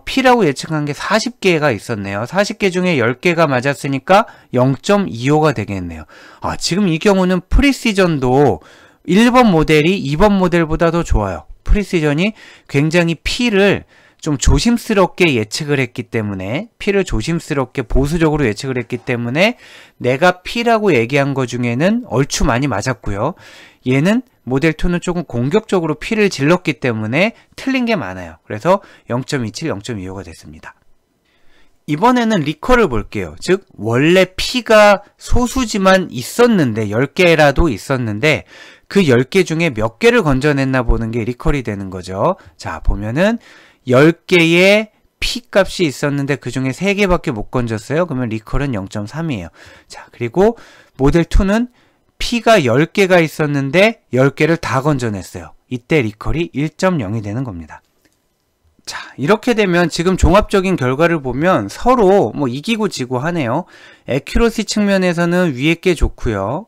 P라고 예측한 게 40개가 있었네요. 40개 중에 10개가 맞았으니까 0.25가 되겠네요. 지금 이 경우는 프리시전도 1번 모델이 2번 모델보다 더 좋아요. 프리시전이 굉장히 P를 좀 조심스럽게 예측을 했기 때문에 P를 조심스럽게 보수적으로 예측을 했기 때문에 내가 P라고 얘기한 것 중에는 얼추 많이 맞았고요. 얘는 모델 2는 조금 공격적으로 P를 질렀기 때문에 틀린 게 많아요. 그래서 0.27, 0.25가 됐습니다. 이번에는 리컬을 볼게요. 즉 원래 P가 소수지만 있었는데 10개라도 있었는데 그 10개 중에 몇 개를 건져냈나 보는 게 리컬이 되는 거죠. 자, 보면은 10개의 P 값이 있었는데 그 중에 3개밖에 못 건졌어요. 그러면 리컬은 0.3이에요. 자, 그리고 모델 2는 P가 10개가 있었는데 10개를 다 건져냈어요. 이때 리컬이 1.0이 되는 겁니다. 자, 이렇게 되면 지금 종합적인 결과를 보면 서로 뭐 이기고 지고 하네요. 애큐러시 측면에서는 위에 게 좋고요.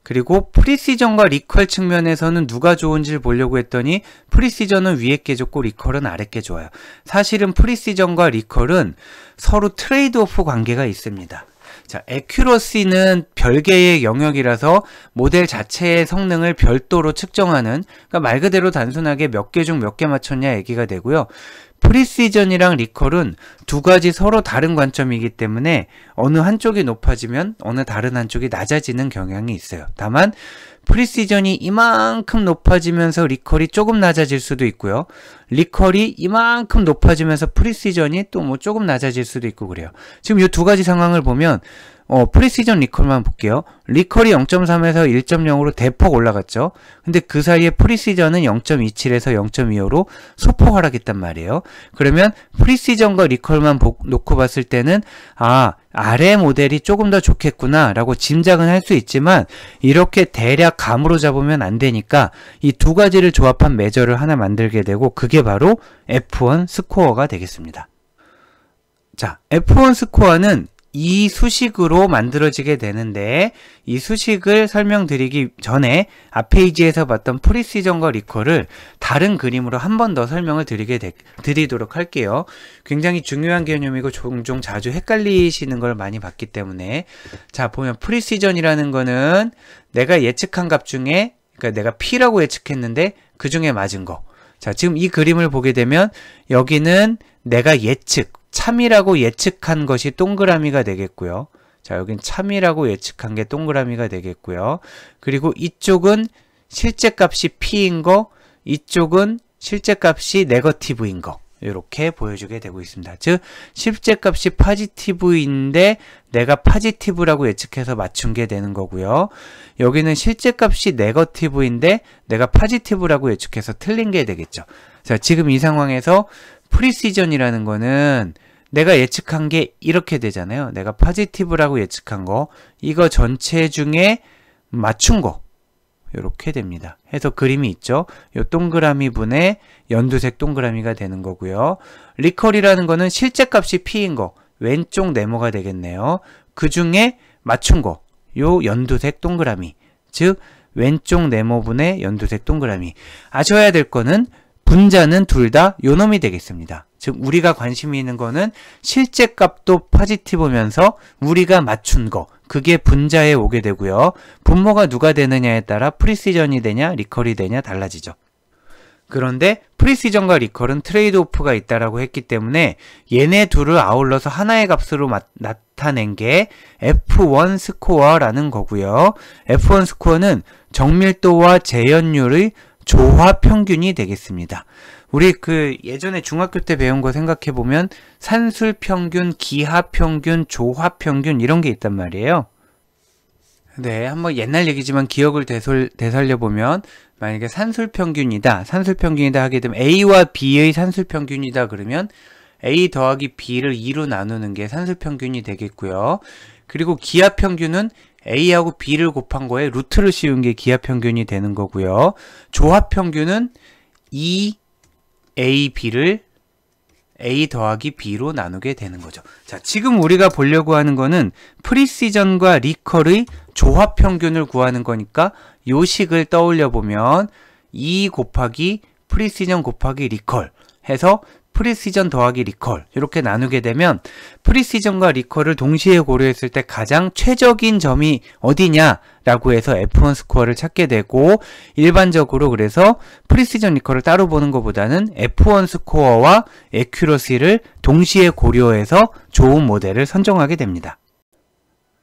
그리고 프리시전과 리컬 측면에서는 누가 좋은지를 보려고 했더니 프리시전은 위에 게 좋고 리컬은 아래 게 좋아요. 사실은 프리시전과 리컬은 서로 트레이드오프 관계가 있습니다. 자, 애큐러시는 별개의 영역이라서 모델 자체의 성능을 별도로 측정하는, 그러니까 말 그대로 단순하게 몇 개 중 몇 개 맞췄냐 얘기가 되고요. 프리시전이랑 리컬은 두 가지 서로 다른 관점이기 때문에 어느 한쪽이 높아지면 어느 다른 한쪽이 낮아지는 경향이 있어요. 다만 프리시전이 이만큼 높아지면서 리컬이 조금 낮아질 수도 있고요. 리컬이 이만큼 높아지면서 프리시전이 또 뭐 조금 낮아질 수도 있고 그래요. 지금 이 두 가지 상황을 보면 프리시전 리컬만 볼게요. 리컬이 0.3에서 1.0으로 대폭 올라갔죠. 근데 그 사이에 프리시전은 0.27에서 0.25로 소폭 하락했단 말이에요. 그러면 프리시전과 리컬만 놓고 봤을 때는 아래 모델이 조금 더 좋겠구나 라고 짐작은 할 수 있지만 이렇게 대략 감으로 잡으면 안 되니까 이 두 가지를 조합한 메저를 하나 만들게 되고 그게 바로 F1 스코어가 되겠습니다. 자, F1 스코어는 이 수식으로 만들어지게 되는데 이 수식을 설명드리기 전에 앞 페이지에서 봤던 프리시전과 리컬을 다른 그림으로 한 번 더 설명을 드리도록 할게요. 굉장히 중요한 개념이고 종종 자주 헷갈리시는 걸 많이 봤기 때문에 자, 보면 프리시전이라는 거는 내가 예측한 값 중에, 그러니까 내가 P라고 예측했는데 그 중에 맞은 거. 자, 지금 이 그림을 보게 되면 여기는 내가 참이라고 예측한 것이 동그라미가 되겠고요. 자, 여긴 참이라고 예측한 게 동그라미가 되겠고요. 그리고 이쪽은 실제 값이 P인 거, 이쪽은 실제 값이 네거티브인 거. 이렇게 보여주게 되고 있습니다. 즉, 실제 값이 포지티브인데 내가 포지티브라고 예측해서 맞춘 게 되는 거고요. 여기는 실제 값이 네거티브인데 내가 포지티브라고 예측해서 틀린 게 되겠죠. 자, 지금 이 상황에서 프리시전이라는 거는 내가 예측한 게 이렇게 되잖아요. 내가 포지티브라고 예측한 거, 이거 전체 중에 맞춘 거 이렇게 됩니다. 해서 그림이 있죠. 요 동그라미 분의 연두색 동그라미가 되는 거고요. 리컬이라는 거는 실제 값이 P인 거, 왼쪽 네모가 되겠네요. 그 중에 맞춘 거, 요 연두색 동그라미, 즉 왼쪽 네모분의 연두색 동그라미. 아셔야 될 거는 분자는 둘 다 요 놈이 되겠습니다. 즉 우리가 관심이 있는 거는 실제 값도 포지티브면서 우리가 맞춘 거, 그게 분자에 오게 되고요. 분모가 누가 되느냐에 따라 프리시전이 되냐 리컬이 되냐 달라지죠. 그런데 프리시전과 리컬은 트레이드오프가 있다라고 했기 때문에 얘네 둘을 아울러서 하나의 값으로 나타낸 게 F1 스코어라는 거고요. F1 스코어는 정밀도와 재현율의 조화 평균이 되겠습니다. 우리 예전에 중학교 때 배운 거 생각해보면 산술 평균, 기하 평균, 조화 평균 이런 게 있단 말이에요. 네, 한번 옛날 얘기지만 기억을 되살려보면 만약에 산술 평균이다 하게 되면 A와 B의 산술 평균이다 그러면 A 더하기 B를 2로 나누는 게 산술 평균이 되겠고요. 그리고 기하 평균은 A하고 B를 곱한 거에 루트를 씌운 게 기하 평균이 되는 거고요. 조합 평균은 2AB를 A 더하기 B로 나누게 되는 거죠. 자, 지금 우리가 보려고 하는 거는 프리시전과 리컬의 조합 평균을 구하는 거니까 요 식을 떠올려 보면 2 곱하기 프리시전 곱하기 리컬 해서 프리시전 더하기 리컬 이렇게 나누게 되면 프리시전과 리컬을 동시에 고려했을 때 가장 최적인 점이 어디냐라고 해서 F1 스코어를 찾게 되고 일반적으로 그래서 프리시전 리컬을 따로 보는 것보다는 F1 스코어와 애큐러시를 동시에 고려해서 좋은 모델을 선정하게 됩니다.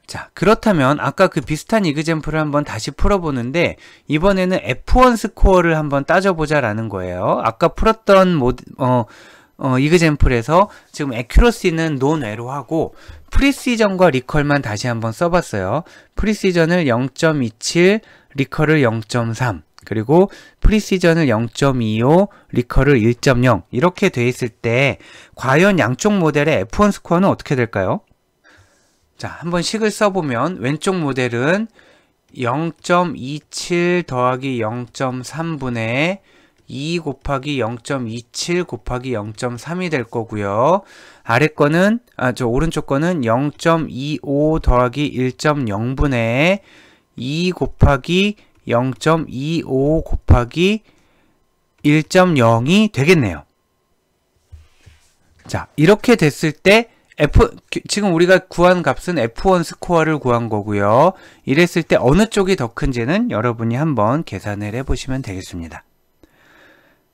자, 그렇다면 아까 그 비슷한 이그젬플을 한번 다시 풀어보는데 이번에는 F1 스코어를 한번 따져보자 라는 거예요. 아까 풀었던 이그젬플에서 지금 애큐러시는 논외로 하고 프리시전과 리컬만 다시 한번 써봤어요. 프리시전을 0.27, 리컬을 0.3 그리고 프리시전을 0.25, 리컬을 1.0 이렇게 돼 있을 때 과연 양쪽 모델의 F1 스코어는 어떻게 될까요? 자, 한번 식을 써보면 왼쪽 모델은 0.27 더하기 0.3분의 2 곱하기 0.27 곱하기 0.3이 될 거고요. 아래 거는 저 오른쪽 거는 0.25 더하기 1.0분의 2 곱하기 0.25 곱하기 1.0이 되겠네요. 자, 이렇게 됐을 때 지금 우리가 구한 값은 F1 스코어를 구한 거고요. 이랬을 때 어느 쪽이 더 큰지는 여러분이 한번 계산을 해보시면 되겠습니다.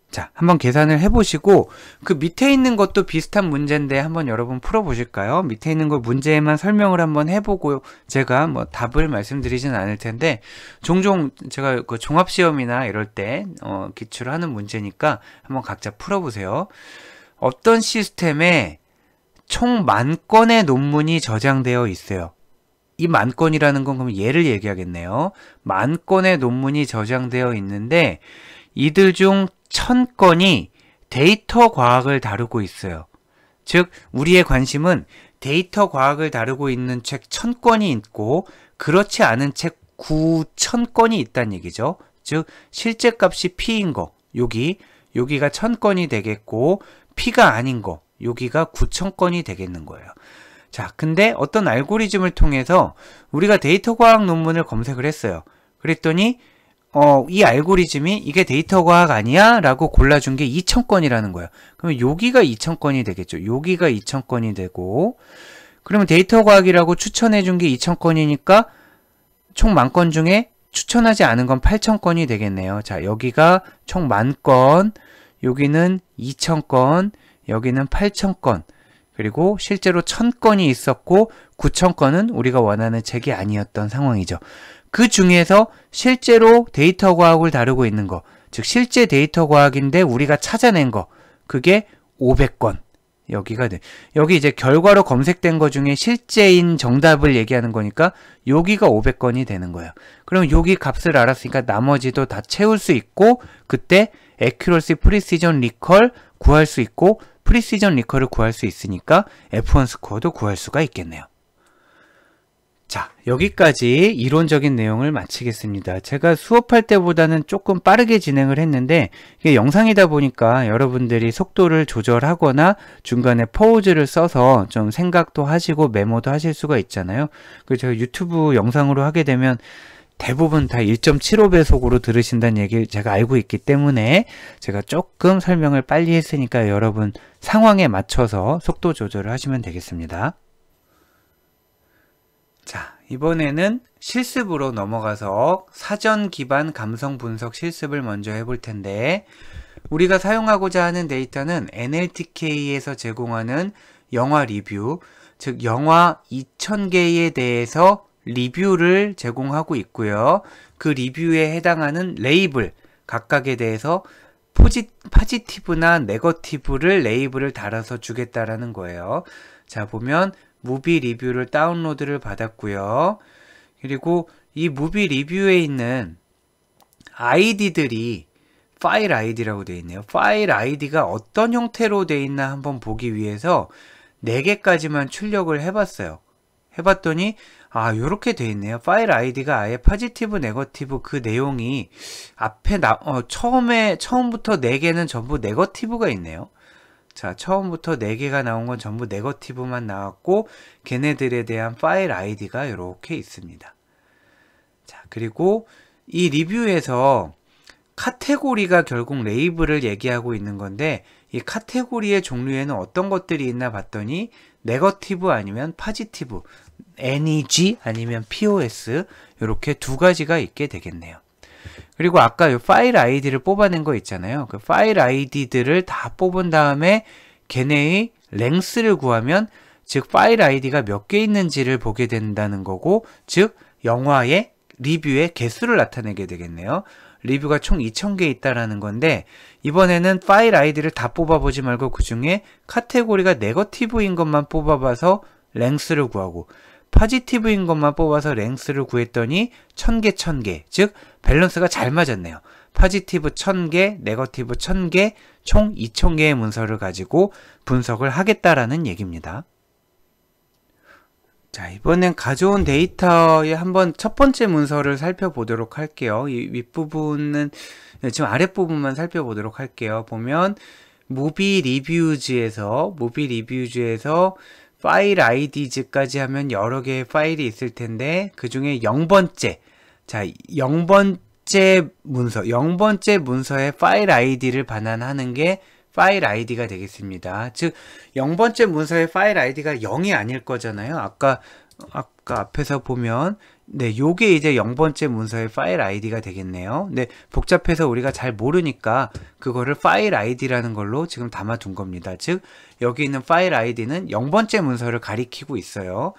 자, 한번 계산을 해보시고 그 밑에 있는 것도 비슷한 문제인데 한번 여러분 풀어보실까요? 밑에 있는 거 문제만 설명을 한번 해보고 제가 뭐 답을 말씀드리진 않을 텐데 종종 제가 그 종합시험이나 이럴 때 기출을 하는 문제니까 한번 각자 풀어보세요. 어떤 시스템에 총 10,000건의 논문이 저장되어 있어요. 이 10,000건이라는 건 그럼 얘를 얘기하겠네요. 10,000건의 논문이 저장되어 있는데 이들 중 1,000건이 데이터 과학을 다루고 있어요. 즉 우리의 관심은 데이터 과학을 다루고 있는 책 1,000건이 있고 그렇지 않은 책 9,000건이 있다는 얘기죠. 즉 실제 값이 P인 거 여기가 1,000건이 되겠고 P가 아닌 거 여기가 9,000건이 되겠는 거예요. 자, 근데 어떤 알고리즘을 통해서 우리가 데이터 과학 논문을 검색을 했어요. 그랬더니 이 알고리즘이 이게 데이터 과학 아니야? 라고 골라준 게 2,000건이라는 거예요. 그러면 여기가 2,000건이 되겠죠. 여기가 2,000건이 되고 그러면 데이터 과학이라고 추천해 준 게 2,000건이니까 총 10,000건 중에 추천하지 않은 건 8,000건이 되겠네요. 자, 여기가 총 10,000건, 여기는 2,000건, 여기는 8,000건, 그리고 실제로 1,000건이 있었고 9,000건은 우리가 원하는 책이 아니었던 상황이죠. 그 중에서 실제로 데이터 과학을 다루고 있는 거, 즉 실제 데이터 과학인데 우리가 찾아낸 거, 그게 500건. 여기 이제 결과로 검색된 거 중에 실제인 정답을 얘기하는 거니까 여기가 500건이 되는 거예요. 그럼 여기 값을 알았으니까 나머지도 다 채울 수 있고 그때 accuracy, precision, recall 구할 수 있고 프리시전 리컬을 구할 수 있으니까 F1 스코어도 구할 수가 있겠네요. 자, 여기까지 이론적인 내용을 마치겠습니다. 제가 수업할 때보다는 조금 빠르게 진행을 했는데 이게 영상이다 보니까 여러분들이 속도를 조절하거나 중간에 퍼오즈를 써서 좀 생각도 하시고 메모도 하실 수가 있잖아요. 그래서 제가 유튜브 영상으로 하게 되면 대부분 다 1.75배속으로 들으신다는 얘기를 제가 알고 있기 때문에 제가 조금 설명을 빨리 했으니까 여러분 상황에 맞춰서 속도 조절을 하시면 되겠습니다. 자, 이번에는 실습으로 넘어가서 사전 기반 감성 분석 실습을 먼저 해볼 텐데 우리가 사용하고자 하는 데이터는 NLTK에서 제공하는 영화 리뷰, 즉 영화 2,000개에 대해서 리뷰를 제공하고 있고요. 그 리뷰에 해당하는 레이블 각각에 대해서 포지티브나 네거티브를 레이블을 달아서 주겠다라는 거예요. 자, 보면 무비 리뷰를 다운로드를 받았고요. 그리고 이 무비 리뷰에 있는 아이디들이 파일 아이디라고 되어 있네요. 파일 아이디가 어떤 형태로 되어 있나 한번 보기 위해서 4개까지만 출력을 해봤어요. 해봤더니 요렇게 되어 있네요. 파일 아이디가 아예 포지티브, 네거티브 그 내용이 앞에 처음부터 4개는 전부 네거티브가 있네요. 자, 처음부터 4개가 나온 건 전부 네거티브만 나왔고 걔네들에 대한 파일 아이디가 이렇게 있습니다. 자, 그리고 이 리뷰에서 카테고리가 결국 레이블을 얘기하고 있는 건데 이 카테고리의 종류에는 어떤 것들이 있나 봤더니 네거티브 아니면 포지티브, NEG 아니면 POS 이렇게 2가지가 있게 되겠네요. 그리고 아까 이 파일 아이디를 뽑아낸 거 있잖아요. 그 파일 아이디들을 다 뽑은 다음에 걔네의 랭스를 구하면 즉 파일 아이디가 몇 개 있는지를 보게 된다는 거고 즉 영화의 리뷰의 개수를 나타내게 되겠네요. 리뷰가 총 2,000개 있다라는 건데 이번에는 파일 아이디를 다 뽑아보지 말고 그 중에 카테고리가 네거티브인 것만 뽑아봐서 랭스를 구하고 포지티브인 것만 뽑아서 랭스를 구했더니 1,000개, 1,000개 즉 밸런스가 잘 맞았네요. 포지티브 1,000개, 네거티브 1,000개 총 2,000개의 문서를 가지고 분석을 하겠다라는 얘기입니다. 자, 이번엔 가져온 데이터의 한번 첫 번째 문서를 살펴보도록 할게요. 이 윗부분은 네, 지금 아랫부분만 살펴보도록 할게요. 보면 무비 리뷰즈에서 파일 아이디즈까지 하면 여러 개의 파일이 있을 텐데 그 중에 0번째, 자 0번째 문서의 파일 아이디를 반환하는 게 파일 아이디가 되겠습니다. 즉 0번째 문서의 파일 아이디가 0이 아닐 거잖아요. 아까 앞에서 보면 네, 요게 이제 0번째 문서의 파일 아이디가 되겠네요. 네, 복잡해서 우리가 잘 모르니까 그거를 파일 아이디라는 걸로 지금 담아둔 겁니다. 즉 여기 있는 파일 아이디는 0번째 문서를 가리키고 있어요.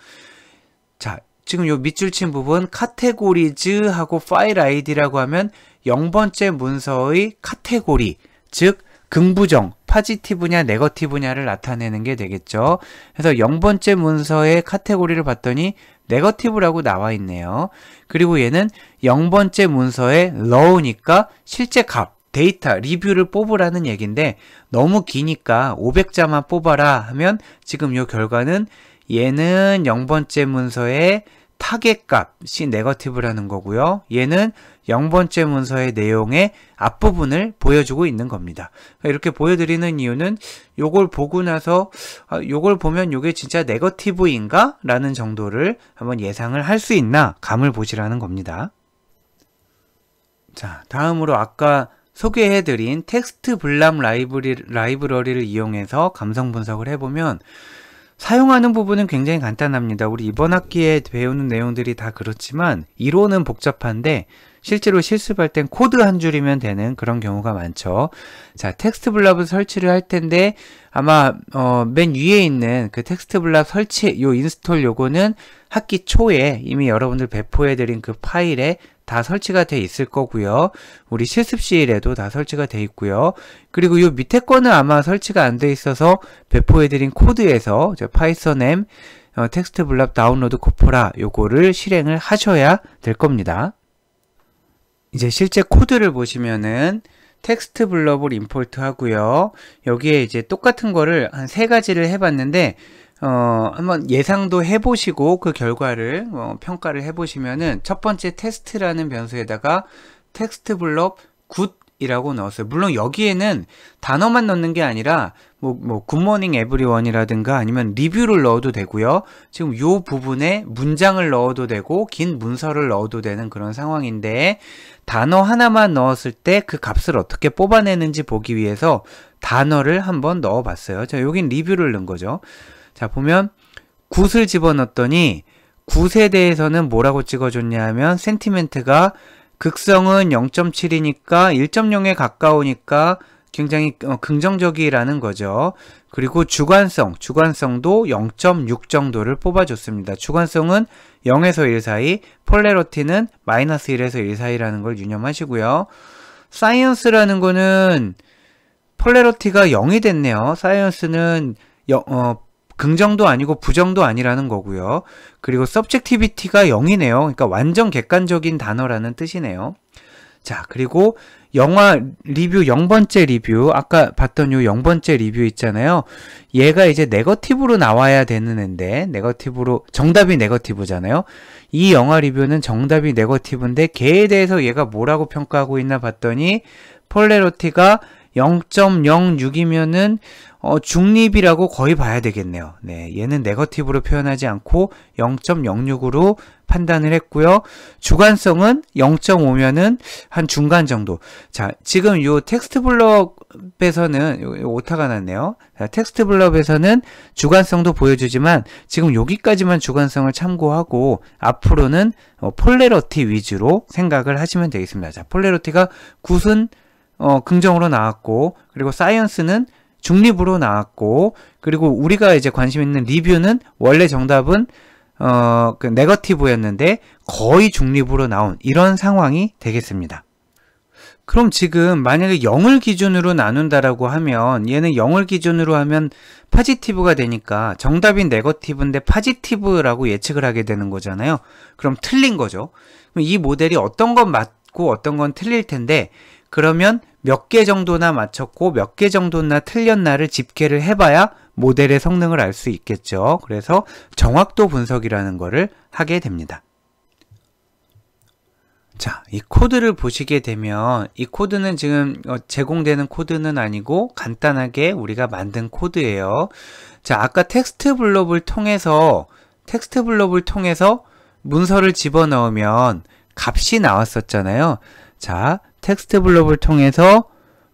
자, 지금 요 밑줄 친 부분 카테고리즈 하고 파일 아이디라고 하면 0번째 문서의 카테고리, 즉 긍부정, 파지티브냐 네거티브냐를 나타내는 게 되겠죠. 그래서 0번째 문서의 카테고리를 봤더니 네거티브라고 나와 있네요. 그리고 얘는 0번째 문서의 row니까 실제 값, 데이터, 리뷰를 뽑으라는 얘기인데 너무 기니까 500자만 뽑아라 하면 지금 요 결과는 얘는 0번째 문서의 타겟 값이 네거티브라는 거고요. 얘는 0번째 문서의 내용의 앞부분을 보여주고 있는 겁니다. 이렇게 보여드리는 이유는 요걸 보고 나서 요걸 보면 요게 진짜 네거티브인가? 라는 정도를 한번 예상을 할 수 있나? 감을 보시라는 겁니다. 자, 다음으로 아까 소개해드린 텍스트 블랍 라이브러리를 이용해서 감성 분석을 해보면 사용하는 부분은 굉장히 간단합니다. 우리 이번 학기에 배우는 내용들이 다 그렇지만 이론은 복잡한데 실제로 실습할 땐 코드 한 줄이면 되는 그런 경우가 많죠. 자, 텍스트 블랍을 설치를 할 텐데 아마 맨 위에 있는 그 텍스트 블랍 설치 요 인스톨 요거는 학기 초에 이미 여러분들 배포해드린 그 파일에 다 설치가 돼 있을 거고요. 우리 실습실에도 다 설치가 돼 있고요. 그리고 요 밑에 거는 아마 설치가 안 돼 있어서 배포해드린 코드에서 파이썬 M 텍스트 블랍 다운로드 코포라 요거를 실행을 하셔야 될 겁니다. 이제 실제 코드를 보시면은 텍스트 블럽을 임포트 하고요. 여기에 이제 똑같은 거를 한 3가지를 해봤는데 한번 예상도 해보시고 그 결과를 평가를 해보시면은 첫 번째 테스트라는 변수에다가 텍스트 블럽 굿이라고 넣었어요. 물론 여기에는 단어만 넣는 게 아니라 굿모닝 에브리원이라든가 아니면 리뷰를 넣어도 되고요. 지금 요 부분에 문장을 넣어도 되고 긴 문서를 넣어도 되는 그런 상황인데 단어 하나만 넣었을 때 그 값을 어떻게 뽑아내는지 보기 위해서 단어를 한번 넣어봤어요. 자, 여긴 리뷰를 넣은 거죠. 자, 보면 굿을 집어넣었더니 굿에 대해서는 뭐라고 찍어줬냐 하면 센티멘트가 극성은 0.7이니까 1.0에 가까우니까 굉장히 긍정적이라는 거죠. 그리고 주관성도 0.6 정도를 뽑아줬습니다. 주관성은 0에서 1 사이, 폴레러티는 -1에서 1 사이라는 걸 유념하시고요. 사이언스라는 거는 폴레러티가 0이 됐네요. 사이언스는 긍정도 아니고 부정도 아니라는 거고요. 그리고 subjectivity가 0이네요. 그러니까 완전 객관적인 단어라는 뜻이네요. 자, 그리고 영화 리뷰 0번째 리뷰, 아까 봤던 요 0번째 리뷰 있잖아요. 얘가 이제 네거티브로 나와야 되는 앤데 정답이 네거티브잖아요. 이 영화 리뷰는 정답이 네거티브인데 걔에 대해서 얘가 뭐라고 평가하고 있나 봤더니 폴레러티가 0.06이면은 중립이라고 거의 봐야 되겠네요. 네, 얘는 네거티브로 표현하지 않고 0.06으로 판단을 했고요. 주관성은 0.5면은 한 중간 정도. 자, 지금 요 텍스트 블럭에서는 요 오타가 났네요. 자, 텍스트 블럭에서는 주관성도 보여주지만 지금 여기까지만 주관성을 참고하고 앞으로는 폴레러티 위주로 생각을 하시면 되겠습니다. 자, 폴레러티가 굿은 긍정으로 나왔고, 그리고 사이언스는 중립으로 나왔고, 그리고 우리가 이제 관심 있는 리뷰는 원래 정답은 그 네거티브였는데 거의 중립으로 나온 이런 상황이 되겠습니다. 그럼 지금 만약에 0을 기준으로 나눈다라고 하면 얘는 0을 기준으로 하면 파지티브가 되니까 정답이 네거티브인데 파지티브라고 예측을 하게 되는 거잖아요. 그럼 틀린 거죠. 그럼 이 모델이 어떤 건 맞고 어떤 건 틀릴 텐데 그러면 몇 개 정도나 맞췄고 몇 개 정도나 틀렸나를 집계를 해봐야 모델의 성능을 알 수 있겠죠. 그래서 정확도 분석이라는 거를 하게 됩니다. 자, 이 코드를 보시게 되면 이 코드는 지금 제공되는 코드는 아니고 간단하게 우리가 만든 코드예요. 자, 아까 텍스트 블럭을 통해서 문서를 집어넣으면 값이 나왔었잖아요. 자, 텍스트 블럭을 통해서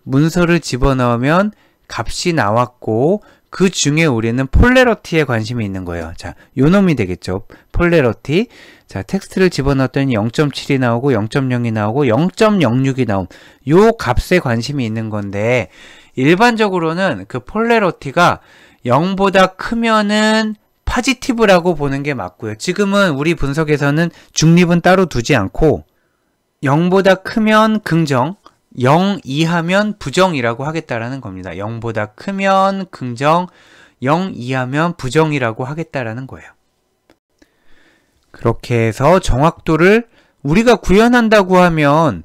문서를 집어넣으면 값이 나왔고 그 중에 우리는 폴레러티에 관심이 있는 거예요. 자, 요 놈이 되겠죠. 폴레러티. 자, 텍스트를 집어넣었더니 0.7이 나오고 0.0이 나오고 0.06이 나옴. 요 값에 관심이 있는 건데 일반적으로는 그 폴레러티가 0보다 크면은 파지티브라고 보는 게 맞고요. 지금은 우리 분석에서는 중립은 따로 두지 않고 0보다 크면 긍정, 0 이하면 부정이라고 하겠다라는 겁니다. 0보다 크면 긍정, 0 이하면 부정이라고 하겠다라는 거예요. 그렇게 해서 정확도를 우리가 구현한다고 하면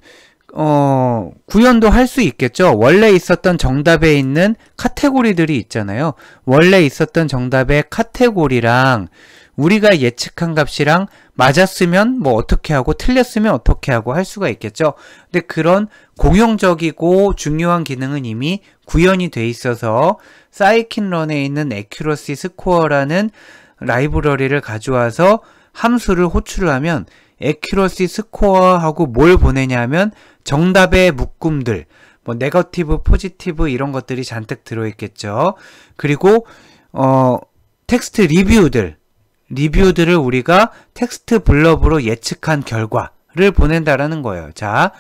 구현도 할 수 있겠죠. 원래 있었던 정답에 있는 카테고리들이 있잖아요. 원래 있었던 정답의 카테고리랑 우리가 예측한 값이랑 맞았으면 뭐 어떻게 하고 틀렸으면 어떻게 하고 할 수가 있겠죠. 근데 그런 공용적이고 중요한 기능은 이미 구현이 돼 있어서 사이킨런에 있는 Accuracy Score라는 라이브러리를 가져와서 함수를 호출을 하면 Accuracy Score하고 뭘 보내냐 하면 정답의 묶음들, 뭐 네거티브, 포지티브 이런 것들이 잔뜩 들어있겠죠. 그리고 텍스트 리뷰들을 우리가 텍스트 블럭으로 예측한 결과를 보낸다라는 거예요. 자,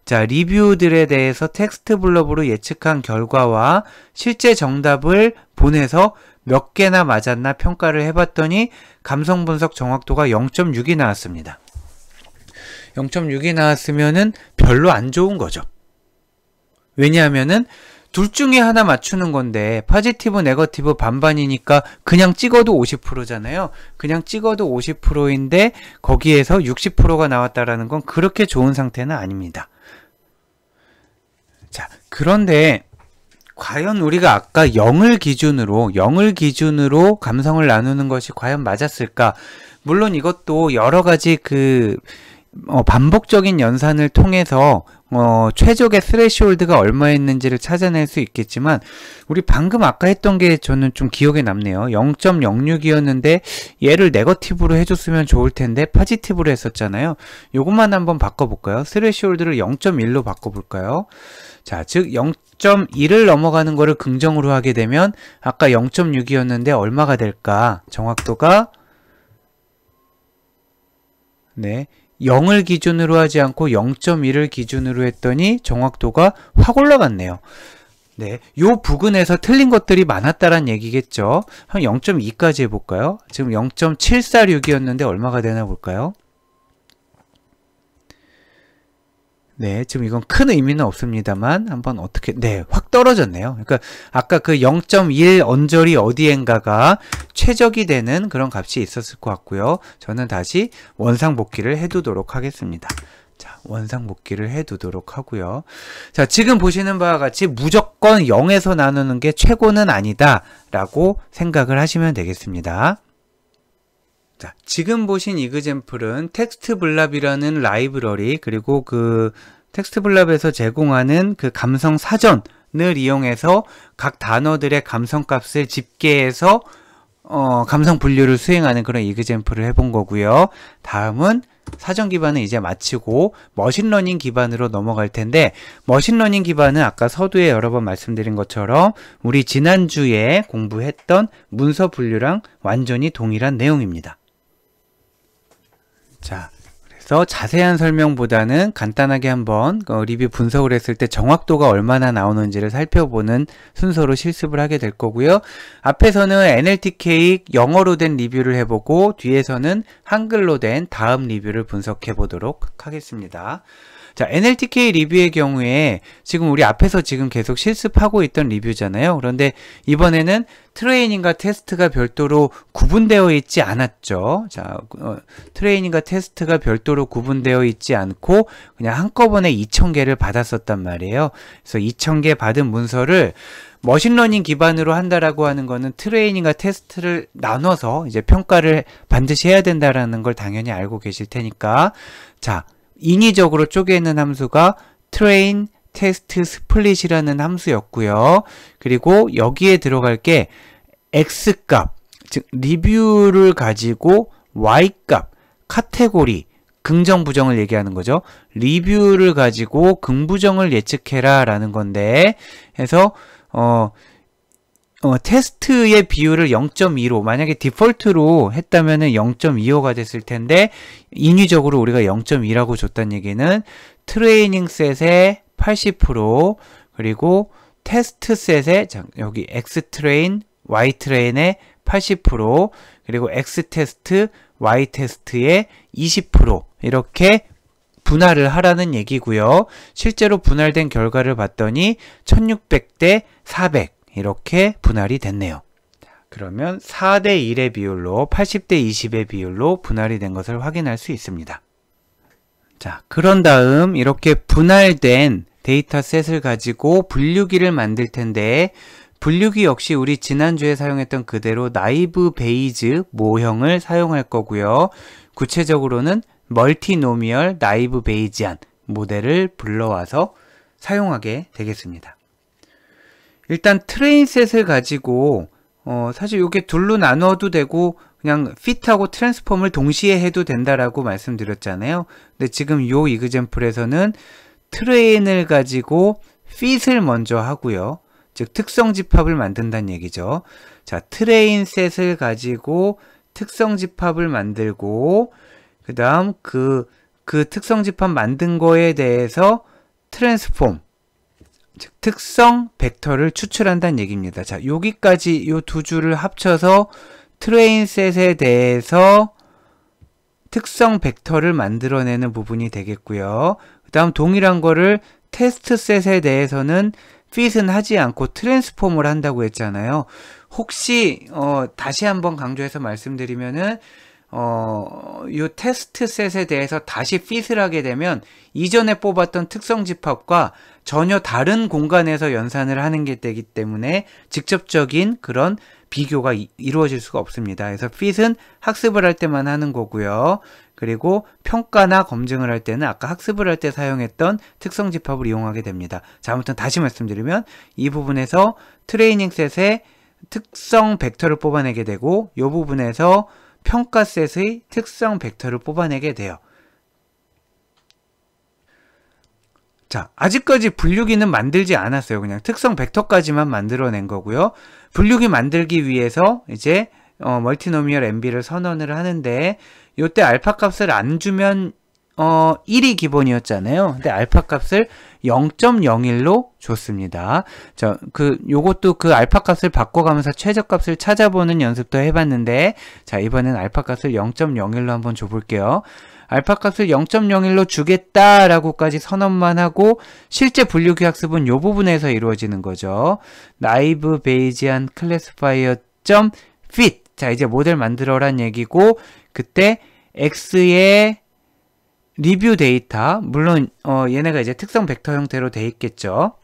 리뷰들에 대해서 텍스트 블럭으로 예측한 결과와 실제 정답을 보내서 몇 개나 맞았나 평가를 해봤더니 감성 분석 정확도가 0.6이 나왔습니다. 0.6이 나왔으면은 별로 안 좋은 거죠. 왜냐하면은 둘 중에 하나 맞추는 건데 포지티브, 네거티브 반반이니까 그냥 찍어도 50%잖아요. 그냥 찍어도 50%인데 거기에서 60%가 나왔다라는 건 그렇게 좋은 상태는 아닙니다. 자, 그런데 과연 우리가 아까 0을 기준으로 감성을 나누는 것이 과연 맞았을까? 물론 이것도 여러 가지 반복적인 연산을 통해서 최적의 스레시홀드가 얼마였는지를 찾아낼 수 있겠지만 우리 방금 아까 했던 게 저는 좀 기억에 남네요. 0.06이었는데 얘를 네거티브로 해줬으면 좋을 텐데 포지티브로 했었잖아요. 요것만 한번 바꿔볼까요? 스레시홀드를 0.1로 바꿔볼까요? 자, 즉 0.1을 넘어가는 거를 긍정으로 하게 되면 아까 0.6이었는데 얼마가 될까? 정확도가 0을 기준으로 하지 않고 0.1을 기준으로 했더니 정확도가 확 올라갔네요. 요 부근에서 틀린 것들이 많았다란 얘기겠죠. 한 0.2까지 해볼까요? 지금 0.746이었는데 얼마가 되나 볼까요? 지금 이건 큰 의미는 없습니다만 한번 어떻게 확 떨어졌네요. 그러니까 아까 그 0.1 언저리 어디엔가가 최적이 되는 그런 값이 있었을 것 같고요. 저는 다시 원상복귀를 해두도록 하겠습니다. 자, 원상복귀를 해두도록 하고요. 자, 지금 보시는 바와 같이 무조건 0에서 나누는 게 최고는 아니다 라고 생각을 하시면 되겠습니다. 자, 지금 보신 이그젬플은 텍스트블랍이라는 라이브러리 그리고 그 텍스트블랍에서 제공하는 그 감성 사전을 이용해서 각 단어들의 감성값을 집계해서 감성 분류를 수행하는 그런 이그젬플을 해본 거고요. 다음은 사전 기반은 이제 마치고 머신러닝 기반으로 넘어갈 텐데 머신러닝 기반은 아까 서두에 여러 번 말씀드린 것처럼 우리 지난주에 공부했던 문서 분류랑 완전히 동일한 내용입니다. 자, 그래서 자세한 설명보다는 간단하게 한번 리뷰 분석을 했을 때 정확도가 얼마나 나오는지를 살펴보는 순서로 실습을 하게 될 거고요. 앞에서는 NLTK 영어로 된 리뷰를 해보고 뒤에서는 한글로 된 다음 리뷰를 분석해 보도록 하겠습니다. 자, NLTK 리뷰의 경우에 지금 우리 앞에서 지금 계속 실습하고 있던 리뷰잖아요. 그런데 이번에는 트레이닝과 테스트가 별도로 구분되어 있지 않았죠. 자, 트레이닝과 테스트가 별도로 구분되어 있지 않고 그냥 한꺼번에 2000개를 받았었단 말이에요. 그래서 2000개 받은 문서를 머신러닝 기반으로 한다라고 하는 거는 트레이닝과 테스트를 나눠서 이제 평가를 반드시 해야 된다라는 걸 당연히 알고 계실 테니까 자, 인위적으로 쪼개는 함수가 train test split이라는 함수였고요. 그리고 여기에 들어갈 게 x값, 즉 리뷰를 가지고 y값, 카테고리, 긍정, 부정을 얘기하는 거죠. 리뷰를 가지고 긍부정을 예측해라 라는 건데, 해서 테스트의 비율을 0.25, 만약에 디폴트로 했다면은 0.25가 됐을 텐데, 인위적으로 우리가 0.2라고 줬다는 얘기는 트레이닝 셋의 80%, 그리고 테스트 셋의, 여기 x 트레인, y 트레인의 80%, 그리고 x 테스트, y 테스트의 20% 이렇게 분할을 하라는 얘기고요. 실제로 분할된 결과를 봤더니 1600대 400 이렇게 분할이 됐네요. 그러면 4대 1의 비율로 80대 20의 비율로 분할이 된 것을 확인할 수 있습니다. 자, 그런 다음 이렇게 분할된 데이터셋을 가지고 분류기를 만들 텐데, 분류기 역시 우리 지난주에 사용했던 그대로 나이브 베이즈 모형을 사용할 거고요. 구체적으로는 멀티노미얼 나이브 베이지안 모델을 불러와서 사용하게 되겠습니다. 일단 트레인셋을 가지고 사실 이게 둘로 나눠도 되고 그냥 fit하고 트랜스폼을 동시에 해도 된다라고 말씀드렸잖아요. 근데 지금 요 이그젬플에서는 트레인을 가지고 fit을 먼저 하고요. 즉 특성 집합을 만든다는 얘기죠. 자, 트레인 셋을 가지고 특성 집합을 만들고 그 다음 그 특성 집합 만든 거에 대해서 트랜스폼, 즉 특성 벡터를 추출한다는 얘기입니다. 자, 여기까지 요 두 줄을 합쳐서 트레인 셋에 대해서 특성 벡터를 만들어내는 부분이 되겠고요. 그 다음 동일한 거를 테스트 셋에 대해서는 fit은 하지 않고 트랜스폼을 한다고 했잖아요. 혹시 다시 한번 강조해서 말씀드리면은 이 테스트 셋에 대해서 다시 fit을 하게 되면 이전에 뽑았던 특성 집합과 전혀 다른 공간에서 연산을 하는 게 되기 때문에 직접적인 그런 비교가 이루어질 수가 없습니다. 그래서 fit은 학습을 할 때만 하는 거고요. 그리고 평가나 검증을 할 때는 아까 학습을 할 때 사용했던 특성 집합을 이용하게 됩니다. 자, 아무튼 다시 말씀드리면 이 부분에서 트레이닝 셋의 특성 벡터를 뽑아내게 되고 이 부분에서 평가 셋의 특성 벡터를 뽑아내게 돼요. 자, 아직까지 분류기는 만들지 않았어요. 그냥 특성 벡터까지만 만들어낸 거고요. 분류기 만들기 위해서 이제 멀티노미얼 MB를 선언을 하는데, 요때 알파 값을 안 주면 1이 기본이었잖아요. 근데 알파 값을 0.01로 줬습니다. 자, 요것도 그 알파 값을 바꿔가면서 최저값을 찾아보는 연습도 해봤는데, 자, 이번엔 알파 값을 0.01로 한번 줘볼게요. 알파 값을 0.01로 주겠다라고까지 선언만 하고 실제 분류기 학습은 요 부분에서 이루어지는 거죠. 나이브 베이지안 클래스파이어 .fit. 자, 이제 모델 만들어란 얘기고, 그때 x의 리뷰 데이터, 물론 얘네가 이제 특성 벡터 형태로 돼 있겠죠.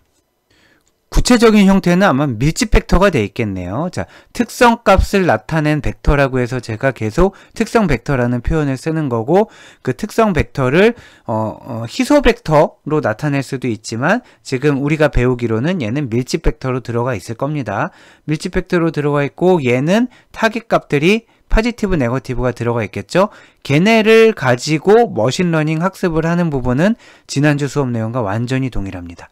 구체적인 형태는 아마 밀집 벡터가 돼 있겠네요. 자, 특성 값을 나타낸 벡터라고 해서 제가 계속 특성 벡터라는 표현을 쓰는 거고, 그 특성 벡터를 희소 벡터로 나타낼 수도 있지만 지금 우리가 배우기로는 얘는 밀집 벡터로 들어가 있을 겁니다. 밀집 벡터로 들어가 있고 얘는 타깃 값들이 포지티브, 네거티브가 들어가 있겠죠. 걔네를 가지고 머신러닝 학습을 하는 부분은 지난주 수업 내용과 완전히 동일합니다.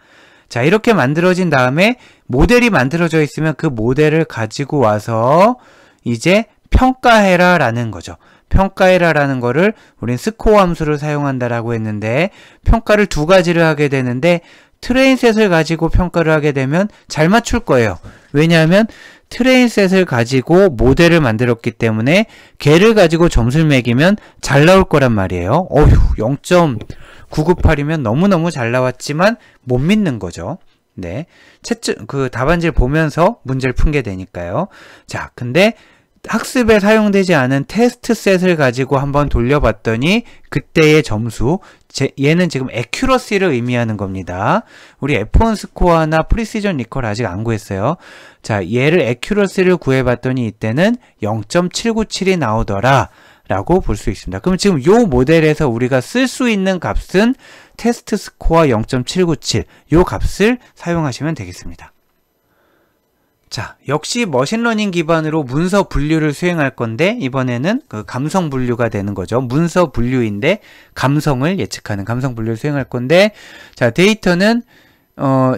자, 이렇게 만들어진 다음에 모델이 만들어져 있으면 그 모델을 가지고 와서 이제 평가해라 라는 거죠. 평가해라 라는 거를 우린 스코어 함수를 사용한다라고 했는데, 평가를 두 가지를 하게 되는데 트레인셋을 가지고 평가를 하게 되면 잘 맞출 거예요. 왜냐하면 트레인셋을 가지고 모델을 만들었기 때문에 걔를 가지고 점수를 매기면 잘 나올 거란 말이에요. 0.998이면 너무너무 잘 나왔지만 못 믿는 거죠. 네. 그 답안지를 보면서 문제를 풀게 되니까요. 자, 근데 학습에 사용되지 않은 테스트 셋을 가지고 한번 돌려봤더니 그때의 점수, 얘는 지금 accuracy를 의미하는 겁니다. 우리 F1 스코어나 프리시전 리컬 아직 안 구했어요. 자, 얘를 accuracy를 구해봤더니 이때는 0.797이 나오더라 라고 볼 수 있습니다. 그럼 지금 요 모델에서 우리가 쓸 수 있는 값은 테스트 스코어 0.797 요 값을 사용하시면 되겠습니다. 자, 역시 머신러닝 기반으로 문서 분류를 수행할 건데 이번에는 그 감성 분류가 되는 거죠. 문서 분류인데 감성을 예측하는 감성 분류를 수행할 건데, 자, 데이터는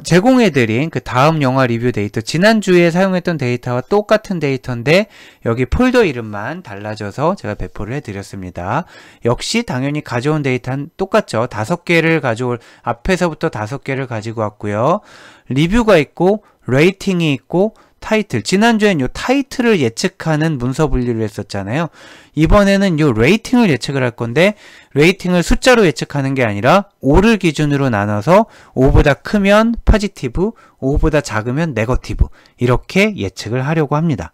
제공해드린 그 다음 영화 리뷰 데이터, 지난주에 사용했던 데이터와 똑같은 데이터인데 여기 폴더 이름만 달라져서 제가 배포를 해드렸습니다. 역시 당연히 가져온 데이터는 똑같죠. 5개를 앞에서부터 5개를 가지고 왔고요. 리뷰가 있고 레이팅이 있고 타이틀, 지난주엔 요 타이틀을 예측하는 문서 분류를 했었잖아요. 이번에는 요 레이팅을 예측을 할 건데 레이팅을 숫자로 예측하는 게 아니라 5를 기준으로 나눠서 5보다 크면 포지티브, 5보다 작으면 네거티브 이렇게 예측을 하려고 합니다.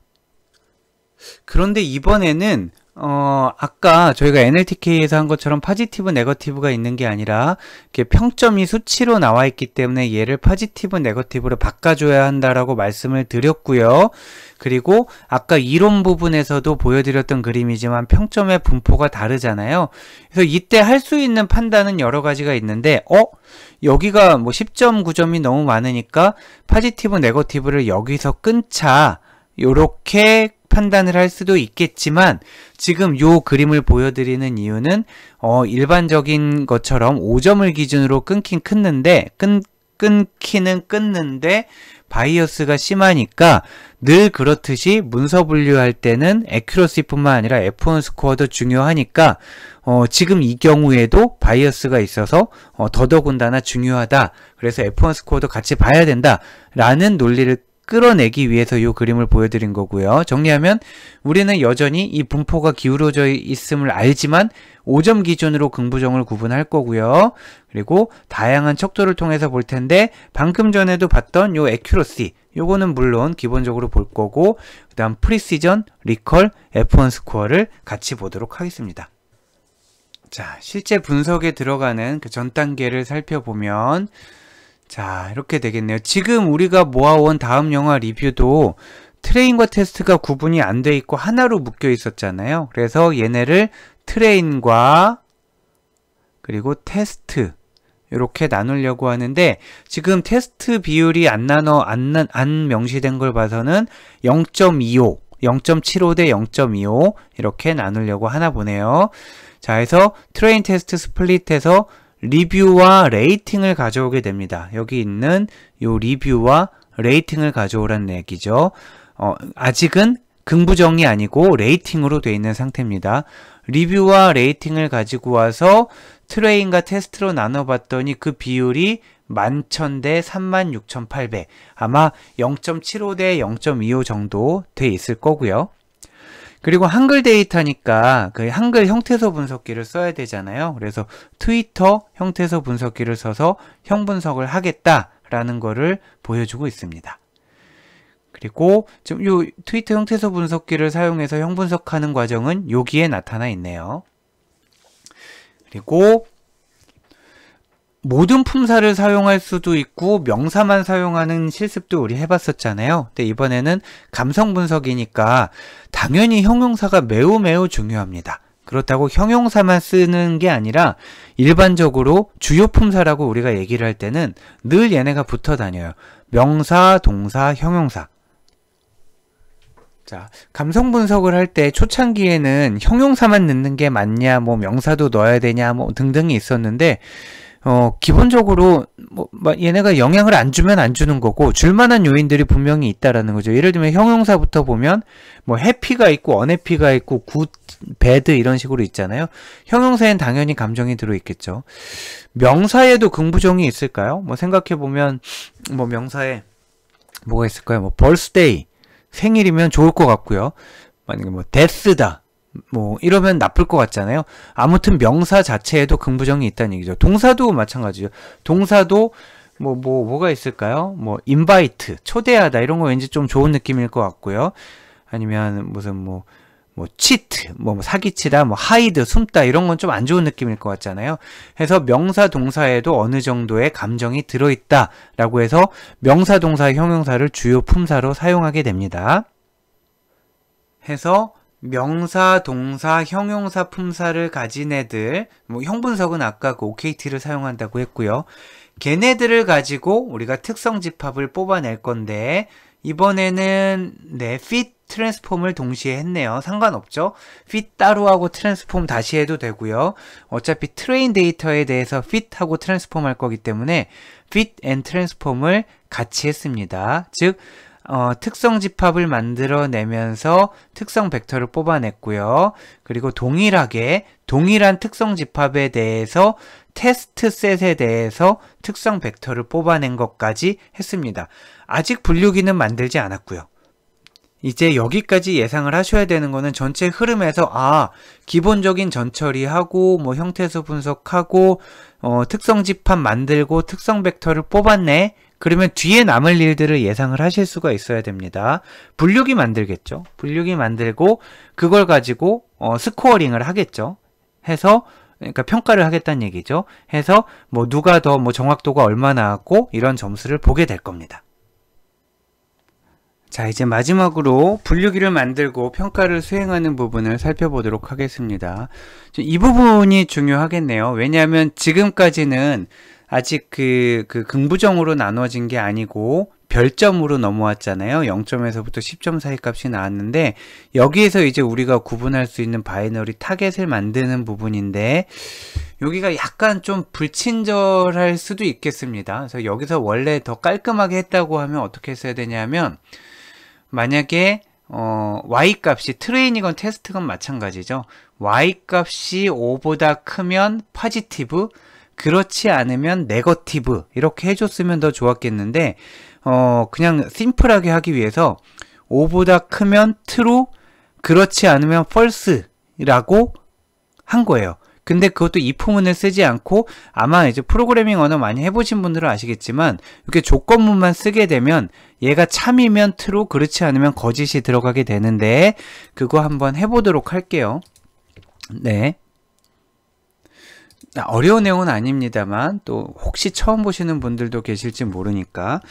그런데 이번에는 아까 저희가 NLTK에서 한 것처럼 포지티브, 네거티브가 있는 게 아니라 이렇게 평점이 수치로 나와 있기 때문에 얘를 포지티브, 네거티브로 바꿔줘야 한다라고 말씀을 드렸고요. 그리고 아까 이론 부분에서도 보여드렸던 그림이지만 평점의 분포가 다르잖아요. 그래서 이때 할 수 있는 판단은 여러 가지가 있는데 여기가 뭐 10.9점이 너무 많으니까 포지티브, 네거티브를 여기서 끊자 요렇게 판단을 할 수도 있겠지만 지금 요 그림을 보여드리는 이유는 일반적인 것처럼 5점을 기준으로 끊기는 끊는데 바이어스가 심하니까 늘 그렇듯이 문서 분류할 때는 애큐러시뿐만 아니라 F1 스코어도 중요하니까 지금 이 경우에도 바이어스가 있어서 더더군다나 중요하다. 그래서 F1 스코어도 같이 봐야 된다 라는 논리를 끌어내기 위해서 이 그림을 보여드린 거고요. 정리하면 우리는 여전히 이 분포가 기울어져 있음을 알지만 5점 기준으로 긍부정을 구분할 거고요. 그리고 다양한 척도를 통해서 볼 텐데 방금 전에도 봤던 요 애큐러시 요거는 물론 기본적으로 볼 거고 그 다음 프리시전, 리컬, F1 스코어를 같이 보도록 하겠습니다. 자, 실제 분석에 들어가는 그 전 단계를 살펴보면 자, 이렇게 되겠네요. 지금 우리가 모아온 다음 영화 리뷰도 트레인과 테스트가 구분이 안 돼 있고 하나로 묶여 있었잖아요. 그래서 얘네를 트레인과 그리고 테스트 이렇게 나누려고 하는데 지금 테스트 비율이 안 명시된 걸 봐서는 0.25, 0.75 대 0.25 이렇게 나누려고 하나 보네요. 자, 해서 트레인 테스트 스플릿해서 리뷰와 레이팅을 가져오게 됩니다. 여기 있는 요 리뷰와 레이팅을 가져오라는 얘기죠. 아직은 긍부정이 아니고 레이팅으로 되어 있는 상태입니다. 리뷰와 레이팅을 가지고 와서 트레인과 테스트로 나눠봤더니 그 비율이 11,000 대 36,800 아마 0.75 대 0.25 정도 돼 있을 거고요. 그리고 한글 데이터니까 그 한글 형태소 분석기를 써야 되잖아요. 그래서 트위터 형태소 분석기를 써서 형 분석을 하겠다라는 거를 보여주고 있습니다. 그리고 지금 이 트위터 형태소 분석기를 사용해서 형 분석하는 과정은 여기에 나타나 있네요. 그리고 모든 품사를 사용할 수도 있고 명사만 사용하는 실습도 우리 해봤었잖아요. 근데 이번에는 감성 분석이니까 당연히 형용사가 매우 중요합니다. 그렇다고 형용사만 쓰는 게 아니라 일반적으로 주요 품사라고 우리가 얘기를 할 때는 늘 얘네가 붙어 다녀요. 명사, 동사, 형용사. 자, 감성 분석을 할 때 초창기에는 형용사만 넣는 게 맞냐, 뭐 명사도 넣어야 되냐, 뭐 등등이 있었는데 기본적으로 얘네가 영향을 안 주면 안 주는 거고 줄만한 요인들이 분명히 있다라는 거죠. 예를 들면 형용사부터 보면 뭐 해피가 있고 언해피가 있고 굿, 배드 이런 식으로 있잖아요. 형용사엔 당연히 감정이 들어 있겠죠. 명사에도 긍부정이 있을까요? 뭐 생각해 보면 뭐 명사에 뭐가 있을까요? 뭐 birthday 생일이면 좋을 것 같고요. 만약에 뭐 death다 뭐 이러면 나쁠 것 같잖아요. 아무튼 명사 자체에도 긍부정이 있다는 얘기죠. 동사도 마찬가지죠. 동사도 뭐가 있을까요? 뭐 invite 초대하다 이런 거 왠지 좀 좋은 느낌일 것 같고요. 아니면 무슨 뭐 cheat 사기치다, 뭐 hide 숨다 이런 건 좀 안 좋은 느낌일 것 같잖아요. 해서 명사 동사에도 어느 정도의 감정이 들어있다라고 해서 명사 동사 형용사를 주요 품사로 사용하게 됩니다. 해서 명사, 동사, 형용사, 품사를 가진 애들, 뭐 형분석은 아까 그 OKT를 사용한다고 했고요. 걔네들을 가지고 우리가 특성 집합을 뽑아낼 건데 이번에는 네, fit 트랜스폼을 동시에 했네요. 상관없죠. fit 따로 하고 트랜스폼 다시 해도 되고요. 어차피 트레인 데이터에 대해서 fit 하고 트랜스폼 할 거기 때문에 fit and 트랜스폼을 같이 했습니다. 즉 특성 집합을 만들어내면서 특성 벡터를 뽑아냈고요. 그리고 동일하게 동일한 특성 집합에 대해서 테스트 셋에 대해서 특성 벡터를 뽑아낸 것까지 했습니다. 아직 분류기는 만들지 않았고요. 이제 여기까지 예상을 하셔야 되는 거는 전체 흐름에서 기본적인 전처리하고 뭐 형태수 분석하고 특성 집합 만들고 특성 벡터를 뽑았네. 그러면 뒤에 남을 일들을 예상을 하실 수가 있어야 됩니다. 분류기 만들겠죠. 분류기 만들고 그걸 가지고 스코어링을 하겠죠. 해서 그러니까 평가를 하겠다는 얘기죠. 해서 뭐 누가 더 뭐 정확도가 얼마나 나왔고 이런 점수를 보게 될 겁니다. 자, 이제 마지막으로 분류기를 만들고 평가를 수행하는 부분을 살펴보도록 하겠습니다. 이 부분이 중요하겠네요. 왜냐하면 지금까지는 아직 그 긍부정으로 나눠진 게 아니고 별점으로 넘어왔잖아요. 0점에서부터 10점 사이 값이 나왔는데 여기에서 이제 우리가 구분할 수 있는 바이너리 타겟을 만드는 부분인데 여기가 약간 좀 불친절할 수도 있겠습니다. 그래서 여기서 원래 더 깔끔하게 했다고 하면 어떻게 했어야 되냐면 만약에 y 값이 트레인이건 테스트건 마찬가지죠. y 값이 5보다 크면 포지티브, 그렇지 않으면 네거티브 이렇게 해줬으면 더 좋았겠는데 그냥 심플하게 하기 위해서 5보다 크면 true, 그렇지 않으면 false라고 한 거예요. 근데 그것도 if문을 쓰지 않고 아마 이제 프로그래밍 언어 많이 해보신 분들은 아시겠지만 이렇게 조건문만 쓰게 되면 얘가 참이면 true, 그렇지 않으면 거짓이 들어가게 되는데 그거 한번 해보도록 할게요. 네. 어려운 내용은 아닙니다만 또 혹시 처음 보시는 분들도 계실지 모르니까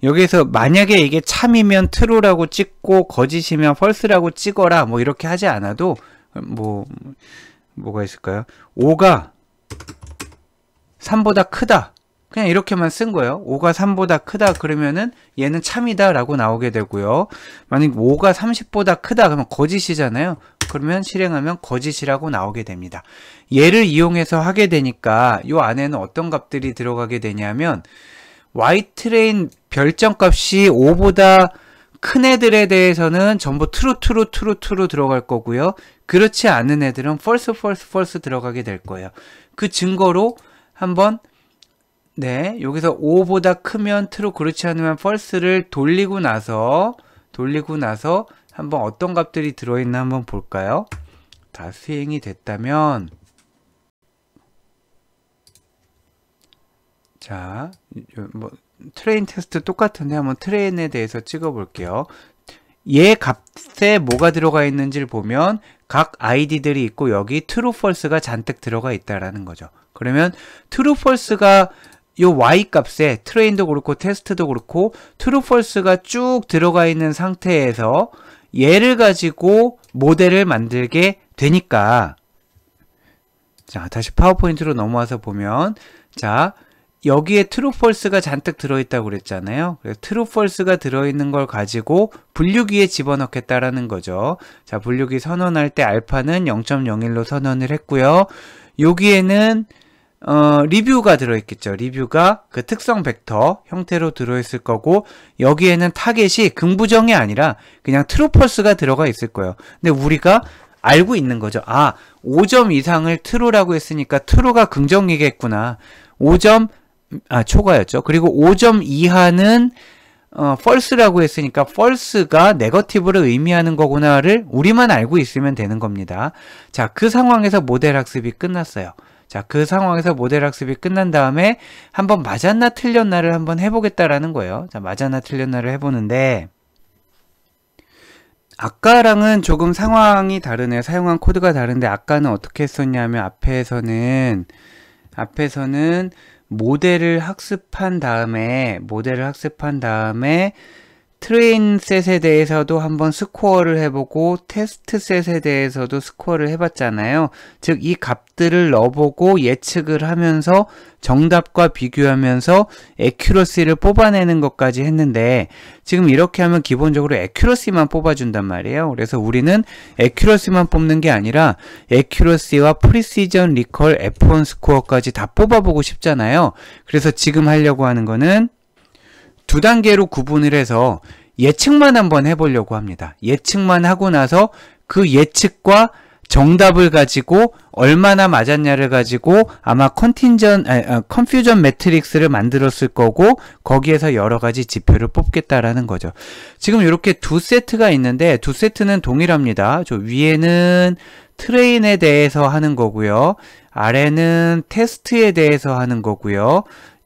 여기서 만약에 이게 참이면 true라고 찍고 거짓이면 false라고 찍어라 뭐 이렇게 하지 않아도 뭐가 있을까요? 5가 3보다 크다. 그냥 이렇게만 쓴 거예요. 5가 3보다 크다 그러면은 얘는 참이다 라고 나오게 되고요. 만약 5가 30보다 크다 그러면 거짓이잖아요. 그러면 실행하면 거짓이라고 나오게 됩니다. 얘를 이용해서 하게 되니까 요 안에는 어떤 값들이 들어가게 되냐면 y트레인 별점값이 5보다 큰 애들에 대해서는 전부 true 들어갈 거고요. 그렇지 않은 애들은 false 들어가게 될 거예요. 그 증거로 한번 여기서 5보다 크면 true, 그렇지 않으면 false를 돌리고 나서 한번 어떤 값들이 들어있나 한번 볼까요? 다 수행이 됐다면 자, 뭐 트레인 테스트 똑같은데 한번 트레인에 대해서 찍어 볼게요. 얘 값에 뭐가 들어가 있는지를 보면 각 아이디들이 있고 여기 true, false가 잔뜩 들어가 있다라는 거죠. 그러면 true, false가 요 y 값에 트레인도 그렇고 테스트도 그렇고 true, false가 쭉 들어가 있는 상태에서 얘를 가지고 모델을 만들게 되니까 자, 다시 파워포인트로 넘어와서 보면 자, 여기에 true, false가 잔뜩 들어있다고 그랬잖아요. 그래서 true, false가 들어있는 걸 가지고 분류기에 집어넣겠다라는 거죠. 자, 분류기 선언할 때 알파는 0.01로 선언을 했고요. 여기에는 리뷰가 들어있겠죠. 리뷰가 그 특성 벡터 형태로 들어있을 거고 여기에는 타겟이 긍부정이 아니라 그냥 true, false가 들어가 있을 거예요. 근데 우리가 알고 있는 거죠. 5점 이상을 true라고 했으니까 true가 긍정이겠구나. 5점 초과였죠. 그리고 5점 이하는 false라고 했으니까 false가 네거티브를 의미하는 거구나를 우리만 알고 있으면 되는 겁니다. 자, 그 상황에서 모델 학습이 끝났어요. 자, 그 상황에서 모델 학습이 끝난 다음에 한번 맞았나 틀렸나를 한번 해보겠다라는 거예요. 자, 맞았나 틀렸나를 해보는데 아까랑은 조금 상황이 다르네요. 사용한 코드가 다른데 아까는 어떻게 했었냐면 앞에서는 모델을 학습한 다음에 트레인 셋에 대해서도 한번 스코어를 해보고 테스트 셋에 대해서도 스코어를 해봤잖아요. 즉 이 값들을 넣어보고 예측을 하면서 정답과 비교하면서 애큐러시를 뽑아내는 것까지 했는데 지금 이렇게 하면 기본적으로 애큐러시만 뽑아준단 말이에요. 그래서 우리는 애큐러시만 뽑는 게 아니라 애큐러시와 프리시전, 리콜, F1 스코어까지 다 뽑아보고 싶잖아요. 그래서 지금 하려고 하는 거는 두 단계로 구분을 해서 예측만 한번 해보려고 합니다. 예측만 하고 나서 그 예측과 정답을 가지고 얼마나 맞았냐를 가지고 아마 컨퓨전 매트릭스를 만들었을 거고 거기에서 여러 가지 지표를 뽑겠다라는 거죠. 지금 이렇게 두 세트가 있는데 두 세트는 동일합니다. 저 위에는 트레인에 대해서 하는 거고요. 아래는 테스트에 대해서 하는 거고요.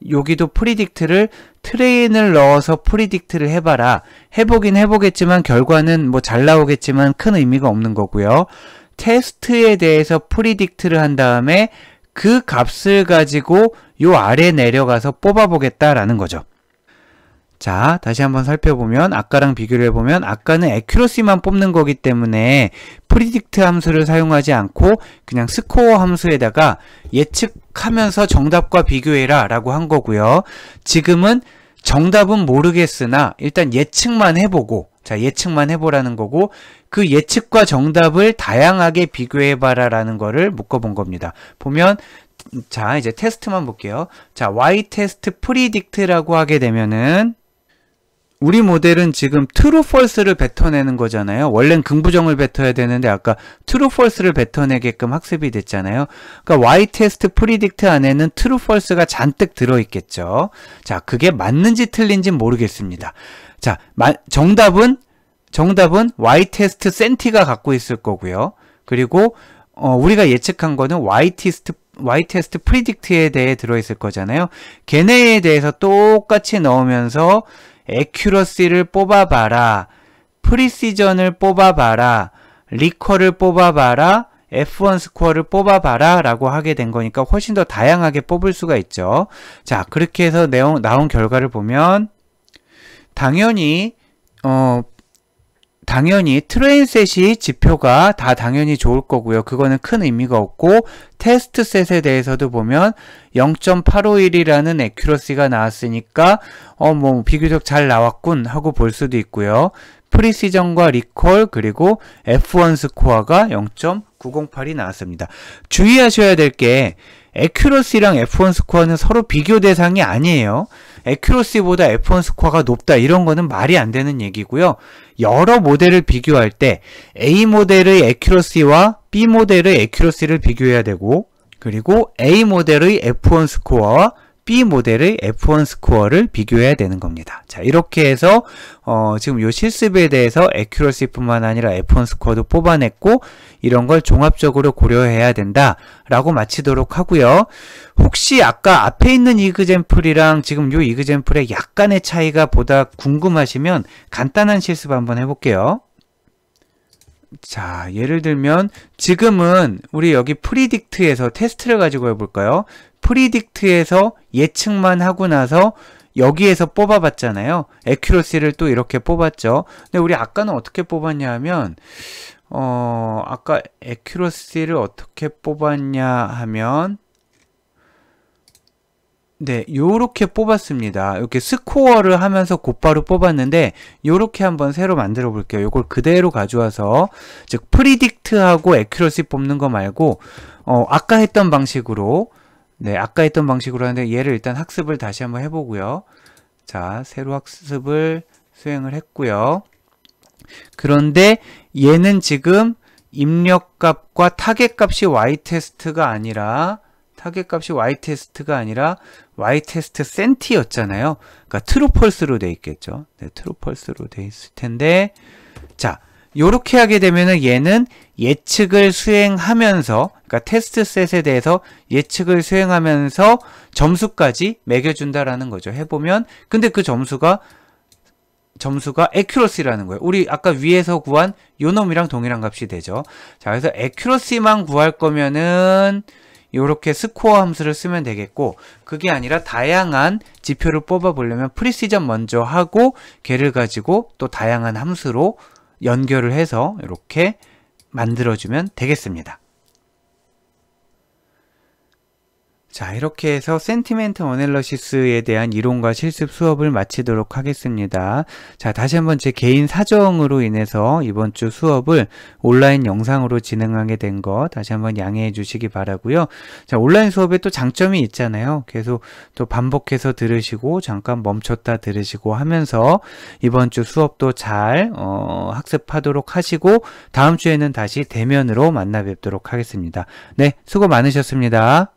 여기도 프리딕트를 트레인을 넣어서 프리딕트를 해봐라. 해보긴 해보겠지만 결과는 뭐 잘 나오겠지만 큰 의미가 없는 거고요. 테스트에 대해서 프리딕트를 한 다음에 그 값을 가지고 요 아래 내려가서 뽑아보겠다라는 거죠. 자, 다시 한번 살펴보면 아까랑 비교를 해보면 아까는 애큐러시만 뽑는 거기 때문에 프리딕트 함수를 사용하지 않고 그냥 스코어 함수에다가 예측하면서 정답과 비교해라 라고 한 거고요. 지금은 정답은 모르겠으나 일단 예측만 해보고 자, 예측만 해보라는 거고 그 예측과 정답을 다양하게 비교해봐라 라는 거를 묶어본 겁니다. 보면 자, 이제 테스트만 볼게요. 자, Y 테스트 프리딕트라고 하게 되면은 우리 모델은 지금 true, false를 뱉어내는 거잖아요. 원래는 긍부정을 뱉어야 되는데 아까 true, false를 뱉어내게끔 학습이 됐잖아요. 그러니까 y-test predict 안에는 true, false가 잔뜩 들어있겠죠. 자, 그게 맞는지 틀린지 모르겠습니다. 자, 정답은 y-test 센티가 갖고 있을 거고요. 그리고 우리가 예측한 거는 y-test predict에 대해 들어있을 거잖아요. 걔네에 대해서 똑같이 넣으면서 애큐러시를 뽑아봐라, 프리시전을 뽑아봐라, 리컬을 뽑아봐라, F1 스코어를 뽑아봐라 라고 하게 된 거니까 훨씬 더 다양하게 뽑을 수가 있죠. 자, 그렇게 해서 나온 결과를 보면 당연히 트레인셋이 지표가 다 당연히 좋을 거고요. 그거는 큰 의미가 없고 테스트셋에 대해서도 보면 0.851이라는 애큐러시가 나왔으니까 뭐 비교적 잘 나왔군 하고 볼 수도 있고요. 프리시전과 리콜 그리고 F1 스코어가 0.908이 나왔습니다. 주의하셔야 될 게 애큐러시랑 F1 스코어는 서로 비교 대상이 아니에요. 애큐러시보다 F1 스코어가 높다 이런 거는 말이 안 되는 얘기고요. 여러 모델을 비교할 때 A 모델의 애큐러시와 B 모델의 애큐러시를 비교해야 되고 그리고 A 모델의 F1 스코어와 B 모델의 F1 스코어를 비교해야 되는 겁니다. 자, 이렇게 해서 지금 요 실습에 대해서 애큐러시뿐만 아니라 F1 스코어도 뽑아냈고 이런 걸 종합적으로 고려해야 된다 라고 마치도록 하고요. 혹시 아까 앞에 있는 이그젬플이랑 지금 요 이그젬플의 약간의 차이가 보다 궁금하시면 간단한 실습 한번 해볼게요. 자, 예를 들면 지금은 우리 여기 프리딕트에서 테스트를 가지고 해볼까요? 프리딕트에서 예측만 하고 나서 여기에서 뽑아봤잖아요. 애큐러시를 또 이렇게 뽑았죠. 근데 우리 아까는 어떻게 뽑았냐 하면 아까 애큐러시를 어떻게 뽑았냐 하면 네, 요렇게 뽑았습니다. 이렇게 스코어를 하면서 곧바로 뽑았는데 요렇게 한번 새로 만들어 볼게요. 요걸 그대로 가져와서 즉 프리딕트하고 애큐러시 뽑는 거 말고 아까 했던 방식으로 하는데 얘를 일단 학습을 다시 한번 해보고요. 자, 새로 학습을 수행을 했고요. 그런데 얘는 지금 입력값과 타겟값이 ytest가 아니라 ytest 센티였잖아요. 그러니까 true, false로 돼 있겠죠. 네, true, false로 돼 있을 텐데 자, 요렇게 하게 되면은 얘는 예측을 수행하면서 그러니까 테스트셋에 대해서 예측을 수행하면서 점수까지 매겨준다라는 거죠. 해보면 근데 그 점수가 accuracy라는 거예요. 우리 아까 위에서 구한 요 놈이랑 동일한 값이 되죠. 자, 그래서 accuracy만 구할 거면은 이렇게 스코어 함수를 쓰면 되겠고, 그게 아니라 다양한 지표를 뽑아 보려면 프리시전 먼저 하고 걔를 가지고 또 다양한 함수로 연결을 해서 이렇게 만들어주면 되겠습니다. 자, 이렇게 해서 센티멘트 어널리시스에 대한 이론과 실습 수업을 마치도록 하겠습니다. 자, 다시 한번 제 개인 사정으로 인해서 이번 주 수업을 온라인 영상으로 진행하게 된 거 다시 한번 양해해 주시기 바라고요. 자, 온라인 수업에 또 장점이 있잖아요. 계속 또 반복해서 들으시고 잠깐 멈췄다 들으시고 하면서 이번 주 수업도 잘 학습하도록 하시고 다음 주에는 다시 대면으로 만나 뵙도록 하겠습니다. 네, 수고 많으셨습니다.